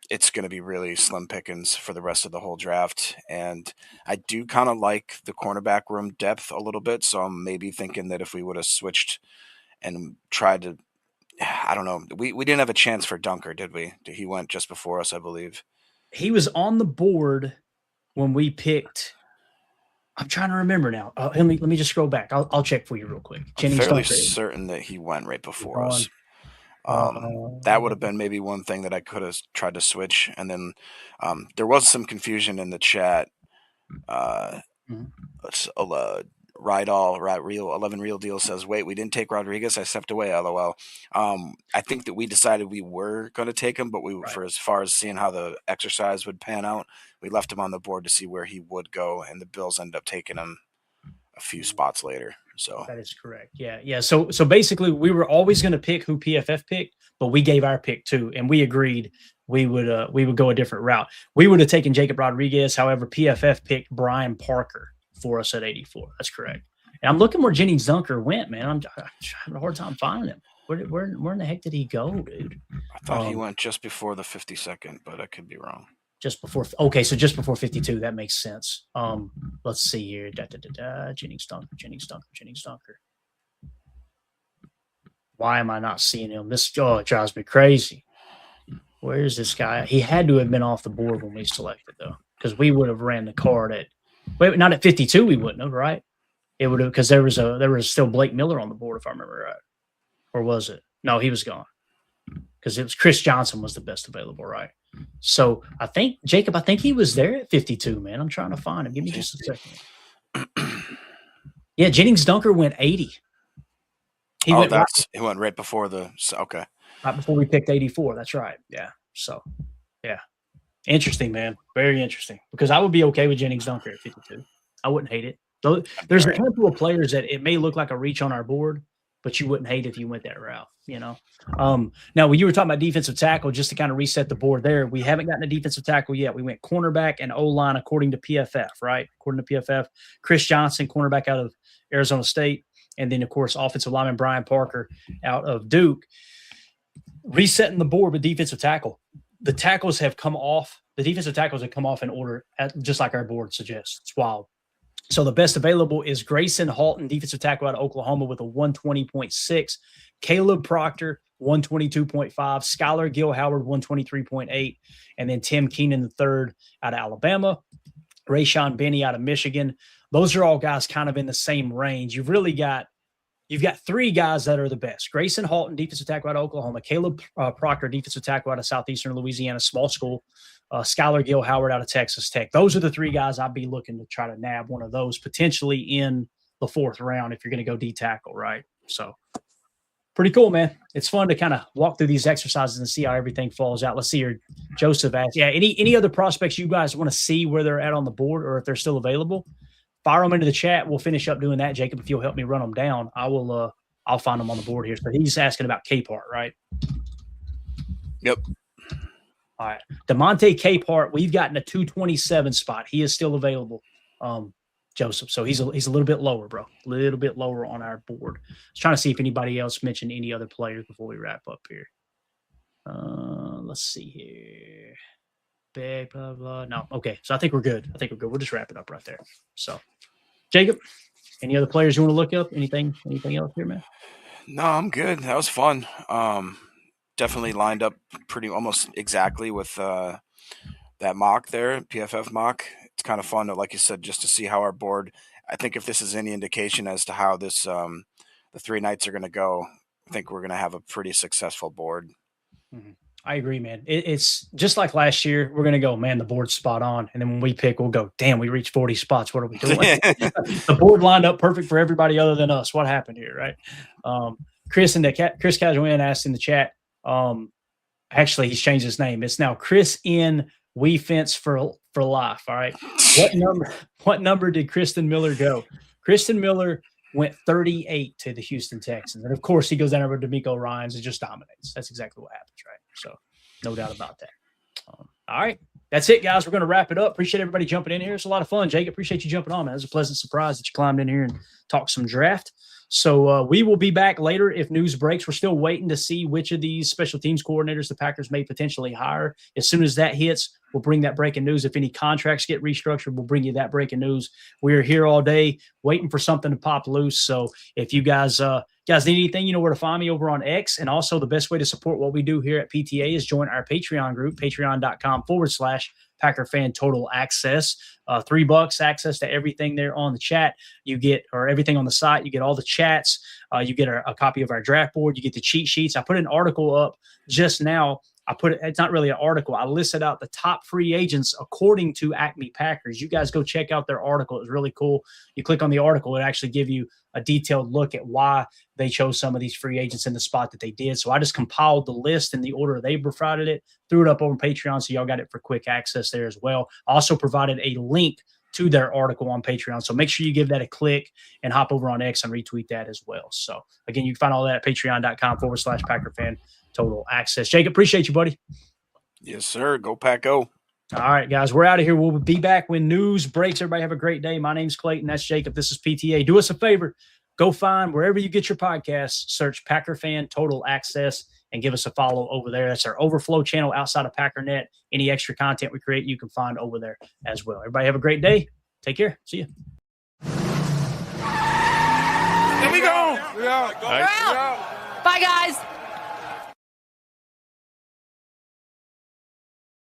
it's going to be really slim pickings for the rest of the whole draft. And I do kind of like the cornerback room depth a little bit. So I'm maybe thinking that if we would have switched and tried to, I don't know, we didn't have a chance for Dunker, did we? He went just before us, I believe. He was on the board when we picked. I'm trying to remember now. Let me just scroll back. I'll check for you real quick. I'm fairly certain that he went right before us. That would have been maybe one thing that I could have tried to switch. And then there was some confusion in the chat. Real 11 Real Deal says, wait, we didn't take Rodriguez. I stepped away, LOL. I think that we decided we were going to take him, but for as far as seeing how the exercise would pan out, we left him on the board to see where he would go, and the Bills ended up taking him a few spots later. So that is correct. Yeah. So basically, we were always going to pick who PFF picked, but we gave our pick too, and we agreed we would go a different route. We would have taken Jacob Rodriguez. However, PFF picked Brian Parker for us at 84. That's correct. And I'm looking where Jennings Dunker went, man. I'm having a hard time finding him. Where in the heck did he go, dude? I thought he went just before the 52nd, but I could be wrong. Just before. Okay, so just before 52. That makes sense. Let's see here. Jennings Dunker. Why am I not seeing him? This it drives me crazy. Where is this guy? He had to have been off the board when we selected, though, because we would have ran the card at. Wait, not at 52. We wouldn't have, right? It would have, because there was still Blake Miller on the board, if I remember right, or was it? No, he was gone because it was Chris Johnson was the best available, right? So I think he was there at 52. Man, I'm trying to find him. Give me just a second. Yeah, Jennings Dunker went 80. He went right before right before we picked 84. That's right. Yeah. So, yeah, interesting, man. Very interesting. Because I would be okay with Jennings Dunker at 52. I wouldn't hate it. So there's a handful of players that it may look like a reach on our board, but you wouldn't hate if you went that route, you know. Now, when you were talking about defensive tackle, just to kind of reset the board there, we haven't gotten a defensive tackle yet. We went cornerback and O-line according to PFF, right? According to PFF, Chris Johnson, cornerback out of Arizona State, and then, of course, offensive lineman Brian Parker out of Duke. Resetting the board with defensive tackle. The tackles have come off. The defensive tackles have come off in order, just like our board suggests. It's wild. So the best available is Grayson Halton, defensive tackle out of Oklahoma with a 120.6. Caleb Proctor, 122.5. Skylar Gill-Howard, 123.8. And then Tim Keenan III out of Alabama. Rayshawn Benny out of Michigan. Those are all guys kind of in the same range. You've got 3 guys that are the best. Grayson Halton, defensive tackle out of Oklahoma. Caleb Proctor, defensive tackle out of Southeastern Louisiana, small school. Skylar Gill-Howard out of Texas Tech. Those are the 3 guys I'd be looking to try to nab one of those potentially in the 4th round if you're going to go D-tackle, right? So pretty cool, man. It's fun to kind of walk through these exercises and see how everything falls out. Let's see here. Joseph asks, any other prospects you guys want to see where they're at on the board or if they're still available? Fire them into the chat. We'll finish up doing that, Jacob. If you'll help me run them down, I'll find them on the board here. So he's asking about Capehart, right? Yep. All right. DeMonte Capehart, we've gotten a 227 spot. He is still available, Joseph. So he's a little bit lower, bro. A little bit lower on our board. I was trying to see if anybody else mentioned any other players before we wrap up here. Let's see here. Big, blah, blah. No. Okay. So I think we're good. We'll just wrap it up right there. So, Jacob, any other players you want to look up? Anything else here, man? No, I'm good. That was fun. Definitely lined up pretty almost exactly with that mock there, PFF mock. It's kind of fun, like you said, just to see how our board. I think if this is any indication as to how this the 3 nights are going to go, I think we're going to have a pretty successful board. Mm-hmm. I agree, man. It's just like last year. We're going to go, man, the board's spot on. And then when we pick, we'll go, damn, we reached 40 spots. What are we doing? The board lined up perfect for everybody other than us. What happened here, right? Chris Casuan asked in the chat. Actually, he's changed his name. It's now Chris N. We fence for life. All right. What number did Kristen Miller go? Kristen Miller went 38 to the Houston Texans. And of course, he goes down over to D'Amico Ryans and just dominates. That's exactly what happens, right? So no doubt about that. All right. That's it, guys. We're going to wrap it up. Appreciate everybody jumping in here. It's a lot of fun. Jake, appreciate you jumping on, man. It was a pleasant surprise that you climbed in here and talked some draft. So we will be back later if news breaks. We're still waiting to see which of these special teams coordinators the Packers may potentially hire. As soon as that hits, we'll bring that breaking news. If any contracts get restructured, we'll bring you that breaking news. We're here all day waiting for something to pop loose. So if you guys need anything, you know where to find me over on X. And also the best way to support what we do here at PTA is join our Patreon group, patreon.com/Packer Fan Total Access. $3 access to everything there on the chat. You get, or everything on the site. You get all the chats. You get a copy of our draft board. You get the cheat sheets. I put an article up just now. It's not really an article. I listed out the top free agents according to Acme Packers. You guys go check out their article. It's really cool. You click on the article, it actually give you a detailed look at why they chose some of these free agents in the spot that they did. So I just compiled the list in the order they provided it, threw it up on Patreon, so y'all got it for quick access there as well. I also provided a link to their article on Patreon. So make sure you give that a click and hop over on X and retweet that as well. So again, you can find all that at patreon.com/Packer Fan Total Access. Jake, appreciate you, buddy. Yes, sir. Go Pack, go. All right, guys, we're out of here. We'll be back when news breaks. Everybody have a great day. My name's Clayton. That's Jacob. This is PTA. Do us a favor. Go find wherever you get your podcasts, search Packer Fan Total Access and give us a follow over there. That's our overflow channel outside of PackerNet. Any extra content we create, you can find over there as well. Everybody have a great day. Take care. See you. Here we go. We're out. Bye, guys.